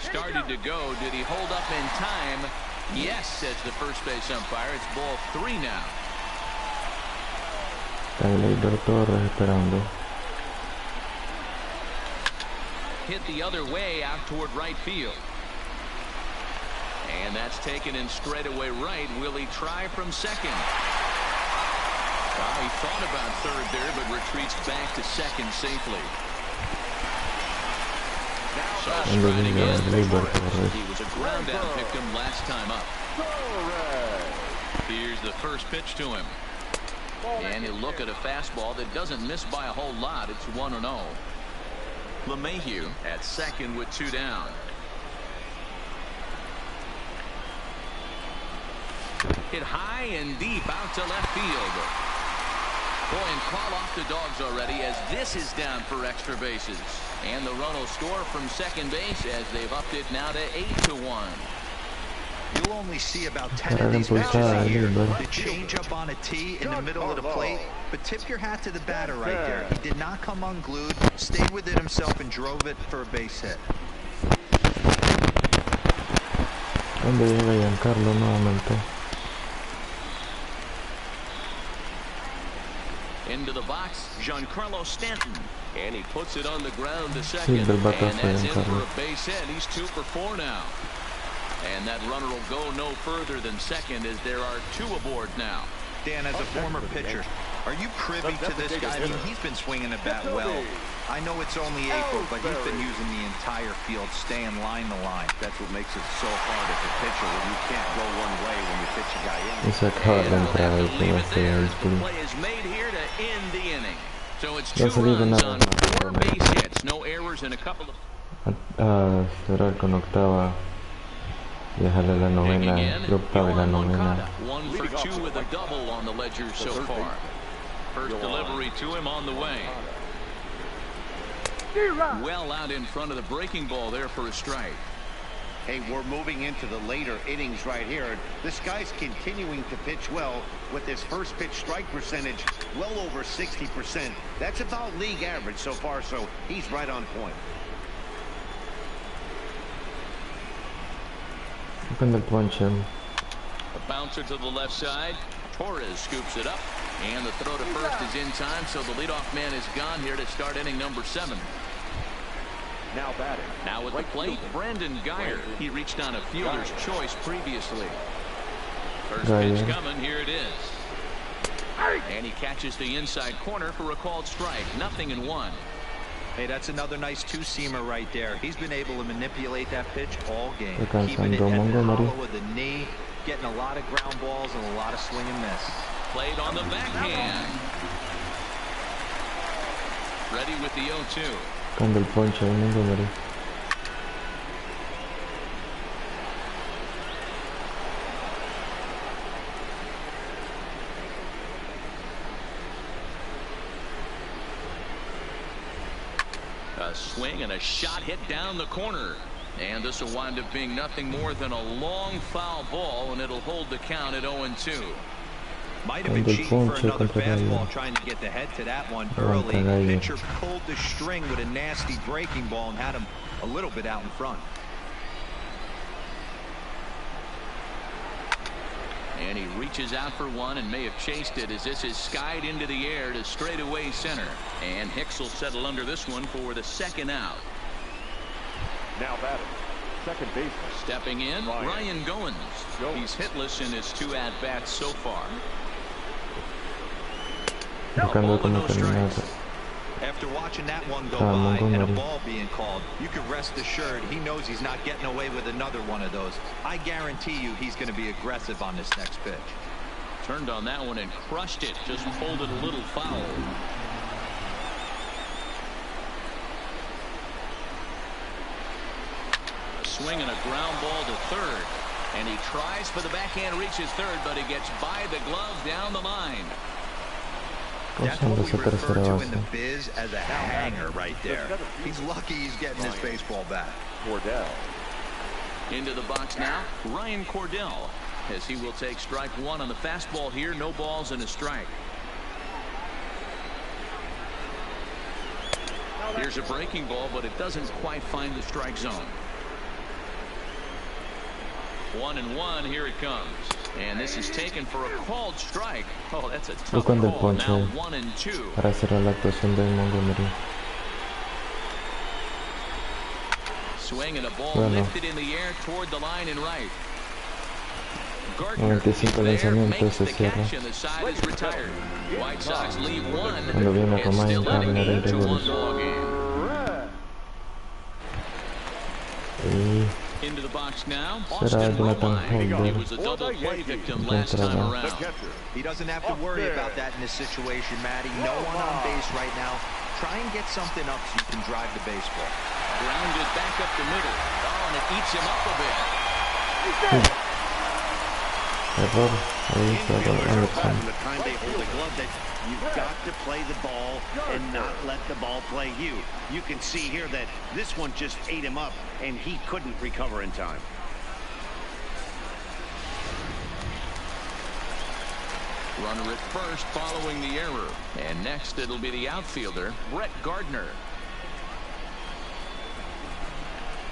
Started to go. Did he hold up in time? Yes, says the first base umpire. It's ball 3 now. Tyler Torres esperando. Hit the other way out toward right field. And that's taken in straightaway right. Will he try from second? Well, he thought about third there, but retreats back to second safely. So striking again. He was a ground out victim last time up. Here's the first pitch to him. And he'll look at a fastball that doesn't miss by a whole lot. It's 1-0. LeMahieu at second with 2 down. Hit high and deep out to left field. Boy, and call off the dogs already as this is down for extra bases. And the run will score from second base as they've upped it now to 8-1. You'll only see about 10 of these pitches a year. The change up on a tee in the middle of the plate. But tip your hat to the batter right there. He did not come unglued, stayed with it himself, and drove it for a base hit. ¿Dónde llega Giancarlo nuevamente? Into the box, Giancarlo Stanton. And he puts it on the ground to second. Sí, del batazo and that's in for Giancarlo. a base hit. He's 2 for 4 now. And that runner will go no further than second as there are 2 aboard now. Dan, as a former pitcher, are you privy to this guy? I mean, he's been swinging the bat well. I know it's only April, but he's been using the entire field, staying line to line. That's what makes it so hard as a pitcher when you can't go one way when you pitch a guy in. Y se acaba de entrar el primer The split. play is made here to end the inning. So it's Ya 2 se vive runs nada on más. 4 base hits, no errors and a couple of... Cerrar con octava. Dejarle la novena, la octava y la novena. 1 for 2 with a double on the ledger so far. First delivery to him on the way. Well out in front of the breaking ball there for a strike. Hey, we're moving into the later innings right here. This guy's continuing to pitch well with his first pitch strike percentage well over 60%. That's about league average so far, so he's right on point. Depende del ponche. A bouncer to the left side. Torres scoops it up. And the throw to first is in time, so the leadoff man is gone here to start inning number 7. Now batting. Now at the plate, Brandon Geyer. He reached on a fielder's choice previously. First pitch coming, here it is. And he catches the inside corner for a called strike. 0-1. Hey, that's another nice two-seamer right there. He's been able to manipulate that pitch all game. Keeping it at the hollow of the knee, getting a lot of ground balls and a lot of swing and miss. Played on the backhand. Ready with the 0-2. Buscando el ponche de Montgomery. A swing and a shot hit down the corner. And this will wind up being nothing more than a long foul ball, and it'll hold the count at 0-2. Might have been cheating for another fastball, trying to get the head to that one early. The pitcher pulled the string with a nasty breaking ball and had him a little bit out in front. And he reaches out for one and may have chased it as this is skied into the air to straightaway center. And Hicks will settle under this one for the second out. Now batting. Second baseman. Stepping in, Ryan Goins. He's hitless in his 2 at-bats so far. After watching that one go by and a ball being called, you can rest assured he knows he's not getting away with another one of those. I guarantee you he's going to be aggressive on this next pitch. Turned on that one and crushed it. Just pulled it a little foul. A swing and a ground ball to third. And he tries for the backhand, reaches third, but he gets by the glove down the line. That's what we refer to in the biz as a hanger right there. He's lucky he's getting his baseball bat. Cordell. Into the box now, Ryan Cordell, as he will take strike 1 on the fastball here. No balls and a strike. Here's a breaking ball, but it doesn't quite find the strike zone. 1-1, here it comes. And this is taken for a called strike. Oh, that's a tough call. Now 1-2. Para cerrar la actuación de Montgomery. Swing and a ball lifted in the air toward the line and right. 95 lanzamientos, se cierra. White Sox lead 1. Cuando viene a Román a ganar el regular. Into the box now. Será Jonathan Holder. He was a double play victim last time around. He doesn't have to worry about that in this situation, Matty. No one on base right now. Try and get something up so you can drive the baseball. Grounded back up the middle. Oh, and it eats him up a bit. Error. Ahí está Anderson. The time they hold the glove, that you've got to play the ball and not let the ball play you. You can see here that this one just ate him up, and he couldn't recover in time. Runner at first following the error. And next it'll be the outfielder, Brett Gardner.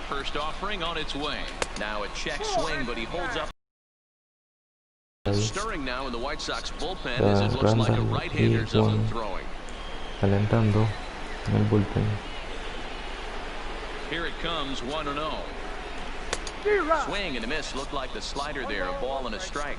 First offering on its way. Now a check swing, but he holds up. Stirring now in the White Sox bullpen as it looks like a right-hander's up and throwing. Calentando en el bullpen. Here it comes, 1-0. Swing and a miss. Looked like the slider there, a ball and a strike.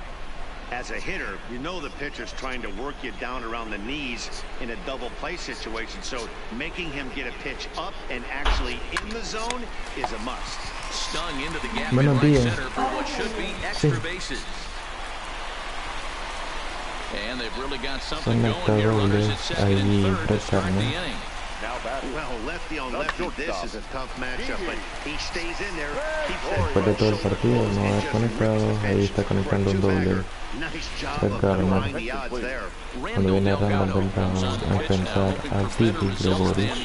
As a hitter, you know the pitcher's trying to work you down around the knees in a double play situation, so making him get a pitch up and actually in the zone is a must. Stung into the gap in right center for what should be extra bases. And they've really got something going here. Runners at second and third to start the inning. Well, lefty on lefty, this is a tough matchup, but he stays in there. Después de todo el partido no haber conectado, ahí está conectando un doble. Brett Gardner. Cuando viene Randall vuelve a enfrentar al Titi Gregorius.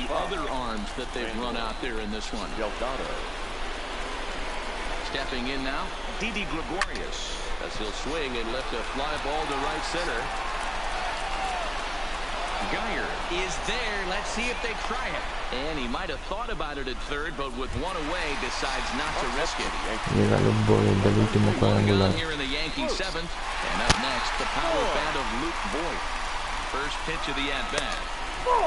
that they've run out there in this one. Stepping in now, Didi Gregorius, as he'll swing and lift a fly ball to right center. Geyer is there. Let's see if they try it. And he might have thought about it at third, but with one away, decides not to risk it. Going on here in the Yankees seventh. And up next, the power bat of Luke Voigt. First pitch of the at-bat.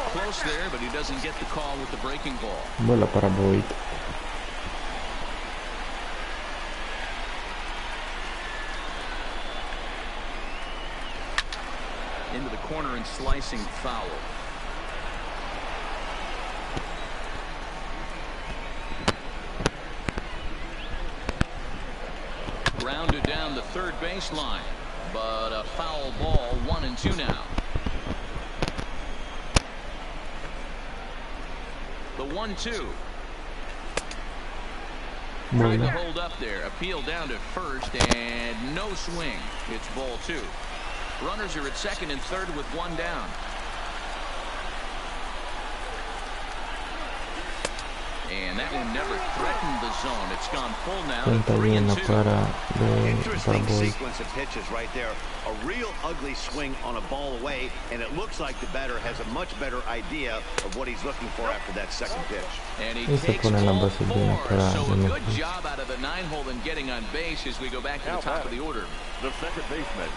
Close there, but he doesn't get the call with the breaking ball. Bola para Voigt. Into the corner and slicing foul. Grounded down the third baseline, but a foul ball, 1-2 now. The 1-2. Trying to hold up there. Appeal down to first and no swing. It's ball 2. Runners are at second and third with one down. And that one never threatened the zone. It's gone full now to 3-2. Interesting sequence of pitches right there. A real ugly swing on a ball away, and it looks like the batter has a much better idea of what he's looking for after that second pitch. And he takes ball 4. So a good job out of the 9-hole in getting on base as we go back to the top of the order. The second baseman,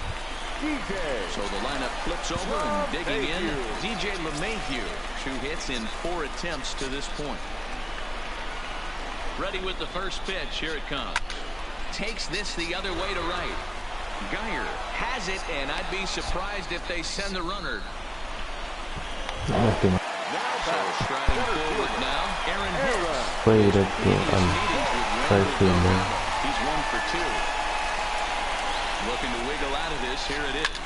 DJ. So the lineup flips over and digging in. DJ LeMahieu, 2 hits in 4 attempts to this point. Ready with the first pitch. Here it comes. Takes this the other way to right. Geyer has it, and I'd be surprised if they send the runner. So striding forward now, Aaron Hicks. He's 1 for 2. Looking to wiggle out of this. Here it is.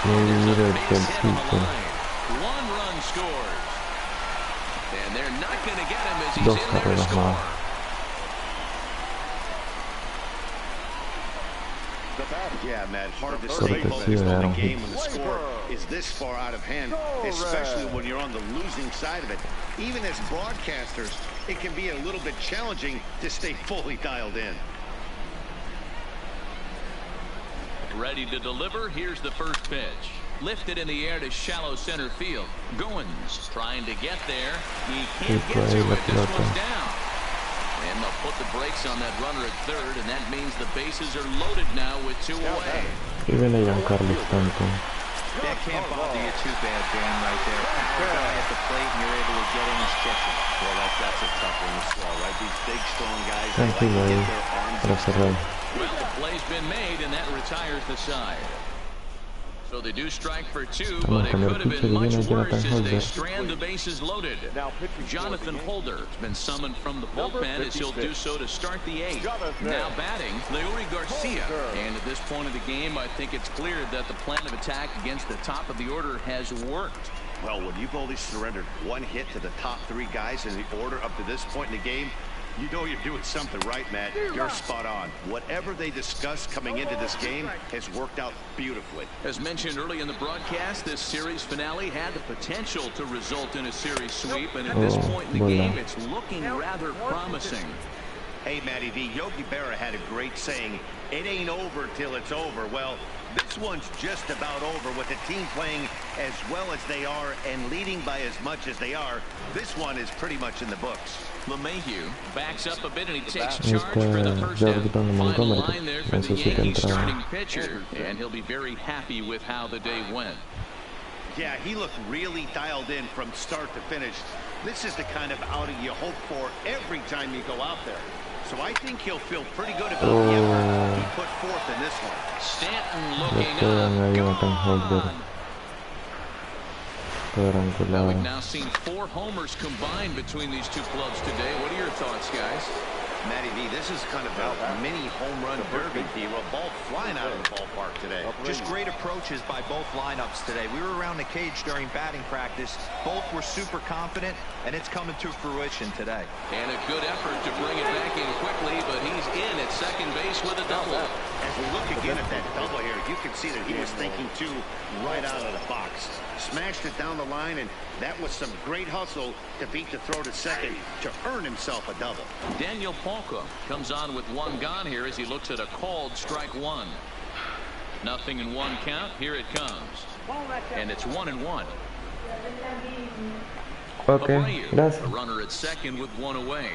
There's a base hit on the line. 1 run scores. And they're not going to get him as he's in there to score. Yeah, Matt, hard to say most of the game when the score is this far out of hand, especially when you're on the losing side of it. Even as broadcasters, it can be a little bit challenging to stay fully dialed in. Ready to deliver. Here's the first pitch. Lifted in the air to shallow center field. Goins trying to get there. He can't get to it. This one's down. And they'll put the brakes on that runner at third, and that means the bases are loaded now with 2 away. That can't bother you too bad, Dan, right there. Power guy at the plate, and you're able to get in his kitchen. Well, that's a tough one to swallow, right? These big, strong guys, they like to get their arms. Well, the play's been made, and that retires the side. So they do strike for 2, but it could have been much worse as they strand the bases loaded. Jonathan Holder has been summoned from the bullpen as he'll do so to start the 8th. Now batting, Leury Garcia. And at this point of the game, I think it's clear that the plan of attack against the top of the order has worked. Well, when you've only surrendered 1 hit to the top 3 guys in the order up to this point in the game, you know you're doing something right, Matt. You're spot on. Whatever they discussed coming into this game has worked out beautifully. As mentioned early in the broadcast, this series finale had the potential to result in a series sweep, and at this point in the game, it's looking rather promising. Hey, Matty V, Yogi Berra had a great saying, it ain't over till it's over. Well, this one's just about over with the team playing as well as they are and leading by as much as they are. This one is pretty much in the books. LeMahieu backs up a bit and he takes charge for the first down. Final line there for the Yankees starting pitcher, and he'll be very happy with how the day went. Yeah, he looked really dialed in from start to finish. This is the kind of outing you hope for every time you go out there. So I think he'll feel pretty good about the effort he put forth in this one. Stanton looking up. Gone. Well, we've now seen 4 homers combined between these 2 clubs today. What are your thoughts, guys? Matty V, this is kind of a mini home run derby, D-Roll. Ball flying out of the ballpark today. Just great approaches by both lineups today. We were around the cage during batting practice. Both were super confident, and it's coming to fruition today. And a good effort to bring it back in quickly, but he he's in at second base with a double. As we look again at that double here, you can see that he was thinking too right out of the box. Smashed it down the line, and that was some great hustle to beat the throw to second to earn himself a double. Daniel Palka comes on with one gone here as he looks at a called strike one. Nothing in one count. Here it comes. And it's 1-1. Okay, gracias. A runner at second with one away.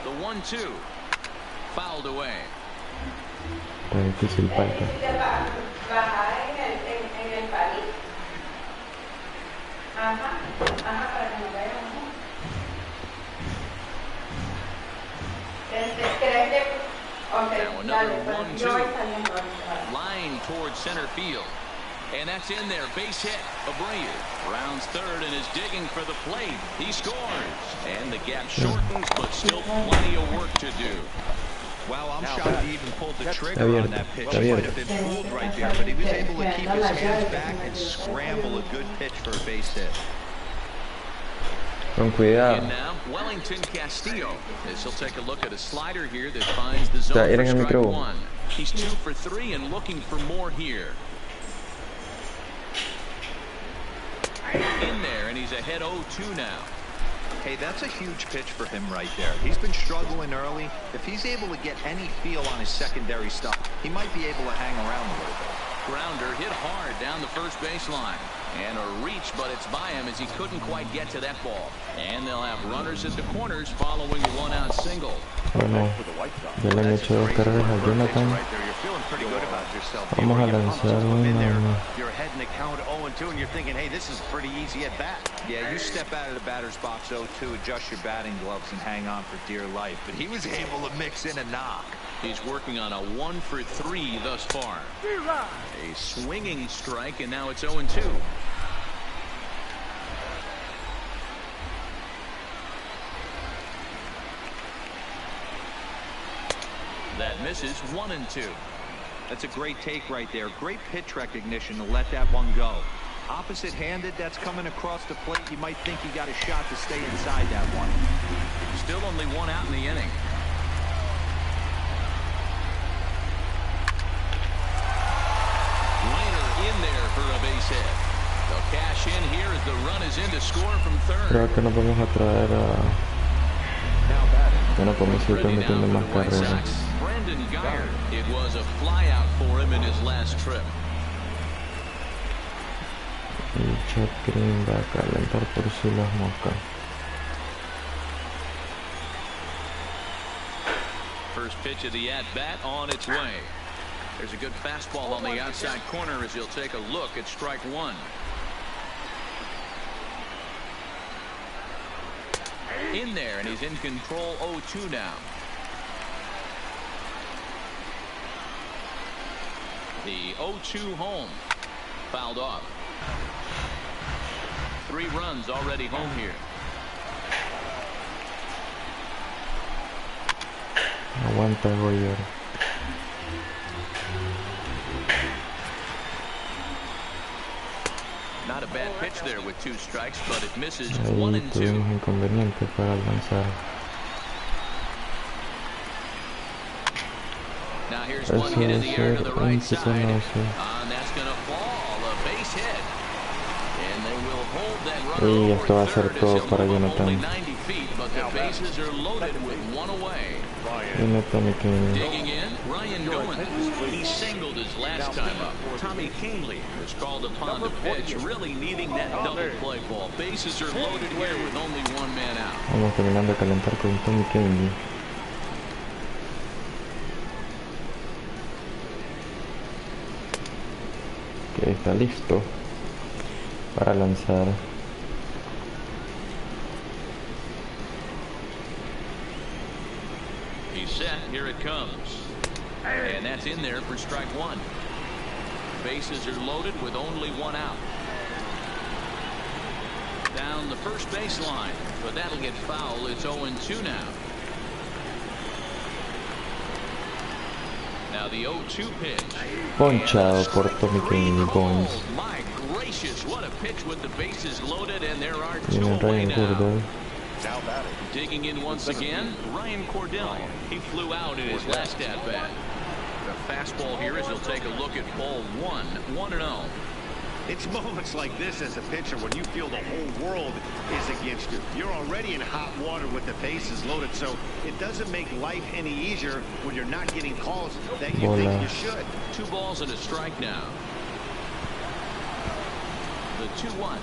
The 1-2 fouled away. Está difícil falta. Now another 1-2. Line towards center field. And that's in there. Base hit. Abreu rounds third and is digging for the plate. He scores. And the gap shortens, but still plenty of work to do. Wow, I'm shocked he even pulled the trigger on that pitch. He might have been fooled right there, but he was able to keep his hands back and scramble a good pitch for a base hit. Con cuidado. And now Wellington Castillo. As he'll take a look at a slider here that finds the zone for strike one. He's 2 for 3 and looking for more here. In there, and he's ahead 0-2 now. Hey, that's a huge pitch for him right there. He's been struggling early. If he's able to get any feel on his secondary stuff, he might be able to hang around a little bit. Grounder hit hard down the first baseline. And a reach, but it's by him as he couldn't quite get to that ball. And they'll have runners at the corners following a one-out single. Bueno, ya le han hecho 2 carreras a Jonathan. Vamos a lanzar una. You're ahead in the count 0-2, and you're thinking, hey, this is pretty easy at bat. Yeah, you step out of the batter's box 0-2, adjust your batting gloves, and hang on for dear life. But he was able to mix in a knock. He's working on a 1 for 3 thus far. A swinging strike, and now it's 0-2. That misses 1-2. That's a great take right there. Great pitch recognition to let that one go. Opposite-handed, that's coming across the plate. You might think you got a shot to stay inside that one. Still only 1 out in the inning. Later in there for a base hit. They'll cash in here as the run is in to score from third. Creo que no vamos a traer a... Ya no podemos ir permitiendo más carreras. It was a flyout for him in his last trip. El chat green va a calentar por si las moscas. First pitch of the at-bat on its way. There's a good fastball on the outside corner as he'll take a look at strike one. In there, and he's in control 0-2 now. The 0-2 home fouled off. 3 runs already home here. Aguanta Goyer. Not a bad pitch there with 2 strikes, but it misses. Ahí 1 and 2. tuvimos inconveniente para lanzar. Now here's one hit in the air to the right side. No, And that's going to fall. A base hit. And they will hold that runner y esto va a ser todo para Jonathan. 90 feet, but the bases are loaded with 1 away. Jonathan King. Digging in, Ryan Goins. He singled his last time up. Tommy Kingley was called upon to pitch, really needing that double play ball. Bases are loaded here with only 1 man out. Vamos terminando de calentar con Tommy Kingley. Que está listo para lanzar. He's set. Here it comes. And that's in there for strike one. Bases are loaded with only 1 out. Down the first baseline, but that'll get foul. It's 0-2 now. Now the 0-2 pitch. Ponchado por Tommy Kane Bones. My gracious, what a pitch with the bases loaded, and there are two Viene away Ryan now. Gordon. Digging in once again, Ryan Cordell. He flew out in his last at bat. The fastball here as he'll take a look at ball 1-0. It's moments like this as a pitcher when you feel the whole world is against you. You're already in hot water with the bases loaded, so it doesn't make life any easier when you're not getting calls that you think you should. 2 balls and a strike now. The 2-1.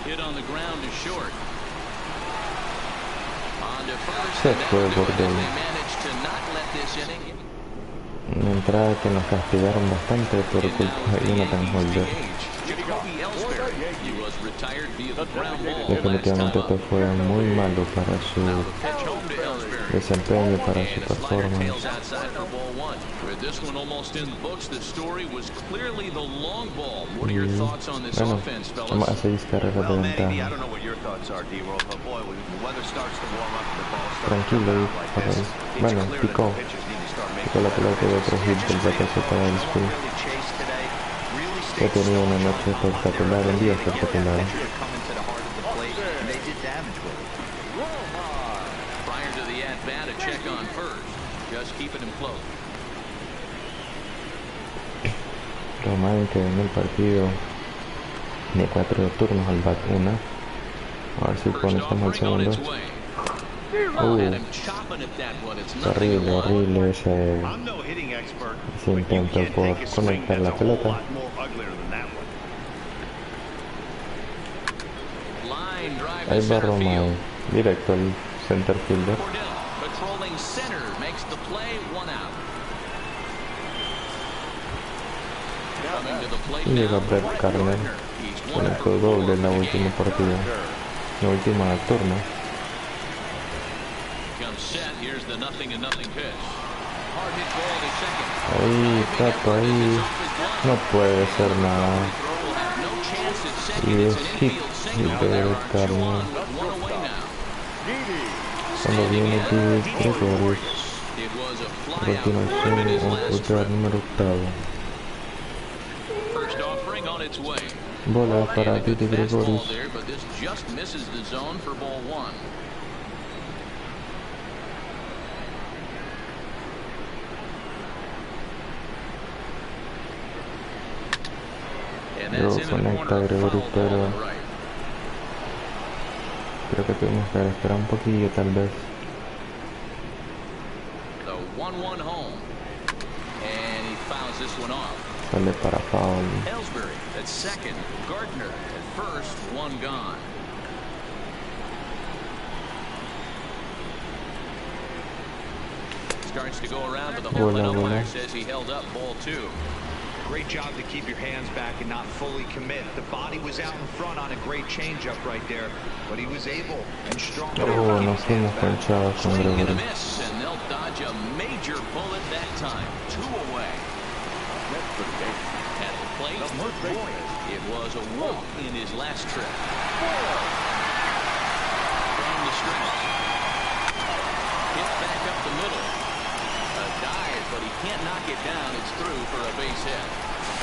Hit on the ground to short. On to first. Se fue Gordon. They managed to not let this inning. Una entrada que nos castigaron bastante por culpa de Jonathan Holder. Definitivamente esto fue muy malo para su desempeño, para su performance. Bueno, somos a 6 carreras de ventaja. Tranquilo, bueno, picó la pelota de otro hit del batazo para el School. Que ha tenido una noche espectacular, un día espectacular. Roman que en el partido de 4 turnos al bat 1. A ver si conectamos al segundo. Horrible ese intento por conectar la pelota. Ahí va Román, directo al center fielder. Y llega Brett Carner, conectó doble en la última partida, en la última turno. Ahí, tapo, ahí, no puede ser nada. Y es hit de Carmen. Cuando viene Didi Gregorius, continuación un jugador número 8. Bola para Didi Gregorius. Luego conecta Gregorius, pero creo que tuvimos que esperar un poquillo tal vez. Sale para foul. Bola. Great job to keep your hands back and not fully commit. The body was out in front on a great changeup right there, but he was able and strong. Oh, nos fuimos ponchados con Gregorio. And they'll dodge a major bullet that time. 2 away. At the plate, it was a walk in his last trip. From the stretch. Hit back up the middle. A dive, but he can't knock it down. It's through for a base hit.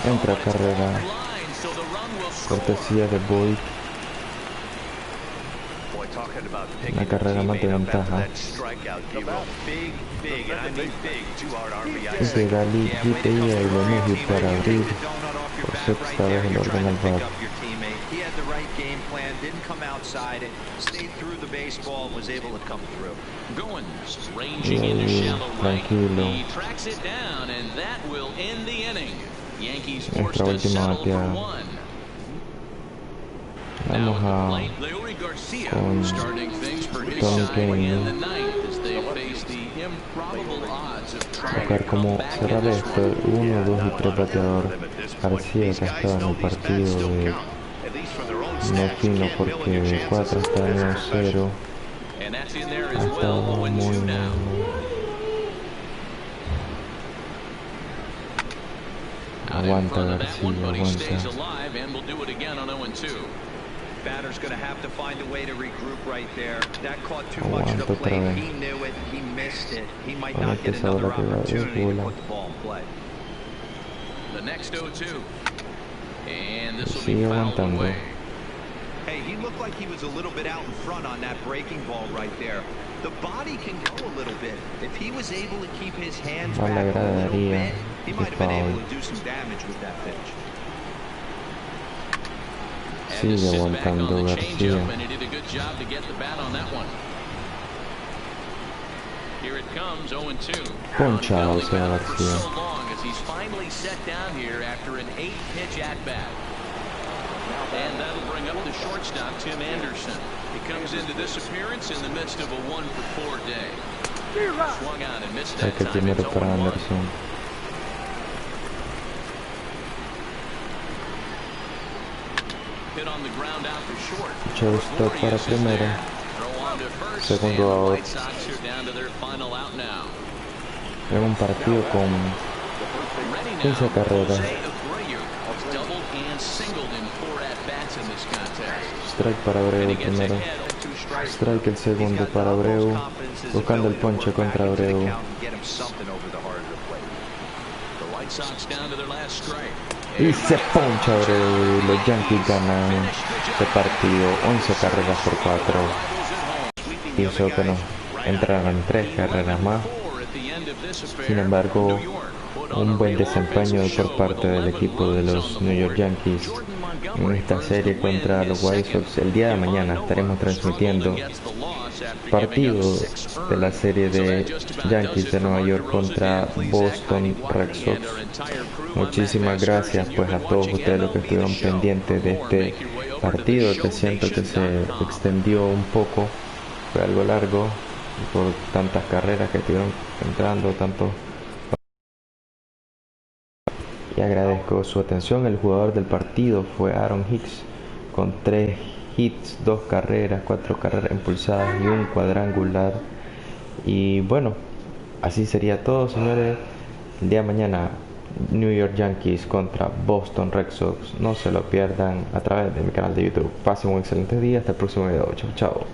Entra carrera. Cortesía de Boyd. Una carrera más de ventaja. De Gali Gipea y Lemuji para abrir por sexta vez el orden al bat. Tranquilo. Nuestra última bateada. Vamos a con Tony Kane. Buscar cómo cerrar esto. 1, 2 y 3 bateadores. Parecía que estaba en el partido de no fino porque 4 está en 0. Ha estado muy mal. Aguanta García, aguanta. Batter's going to have to find a way to regroup right there. That caught too much of the plate. He knew it. He missed it. He might not get another opportunity to put the ball in play. The next 0-2. And this will be fouled away. Hey, he looked like he was a little bit out in front on that breaking ball right there. The body can go a little bit. If he was able to keep his hands back a little bit, he might have been able to do some damage with that pitch. Sigue aguantando García. And he did a good job to get the bat on that one. Here it comes, 0-2. Ponchado se va García. So long as he's finally set down here after an 8-pitch at bat. And that'll bring up the shortstop, Tim Anderson. He comes into this appearance in the midst of a 1-for-4 day. Swung out and missed that time. It's 0-1. Hit on the ground out for short. Shortstop para primera. Segundo out. White Sox are down to their final out now. En un partido con 15 carreras. Strike para Abreu primero. Strike el segundo para Abreu. Buscando el ponche contra Abreu. Y se poncha Abreu. Los Yankees ganan este partido 11 carreras por 4. Hizo que nos entraran 3 carreras más. Sin embargo, un buen desempeño por parte del equipo de los New York Yankees en esta serie contra los White Sox. El día de mañana estaremos transmitiendo partidos de la serie de Yankees de Nueva York contra Boston Red Sox. Muchísimas gracias pues a todos ustedes los que estuvieron pendientes de este partido, que siento que se extendió un poco, fue algo largo por tantas carreras que estuvieron entrando, y agradezco su atención. El jugador del partido fue Aaron Hicks con 3 hits, 2 carreras, 4 carreras impulsadas y un cuadrangular. Y bueno, así sería todo, señores. El día de mañana New York Yankees contra Boston Red Sox. No se lo pierdan a través de mi canal de YouTube. Pasen un excelente día. Hasta el próximo video. Chao, chao.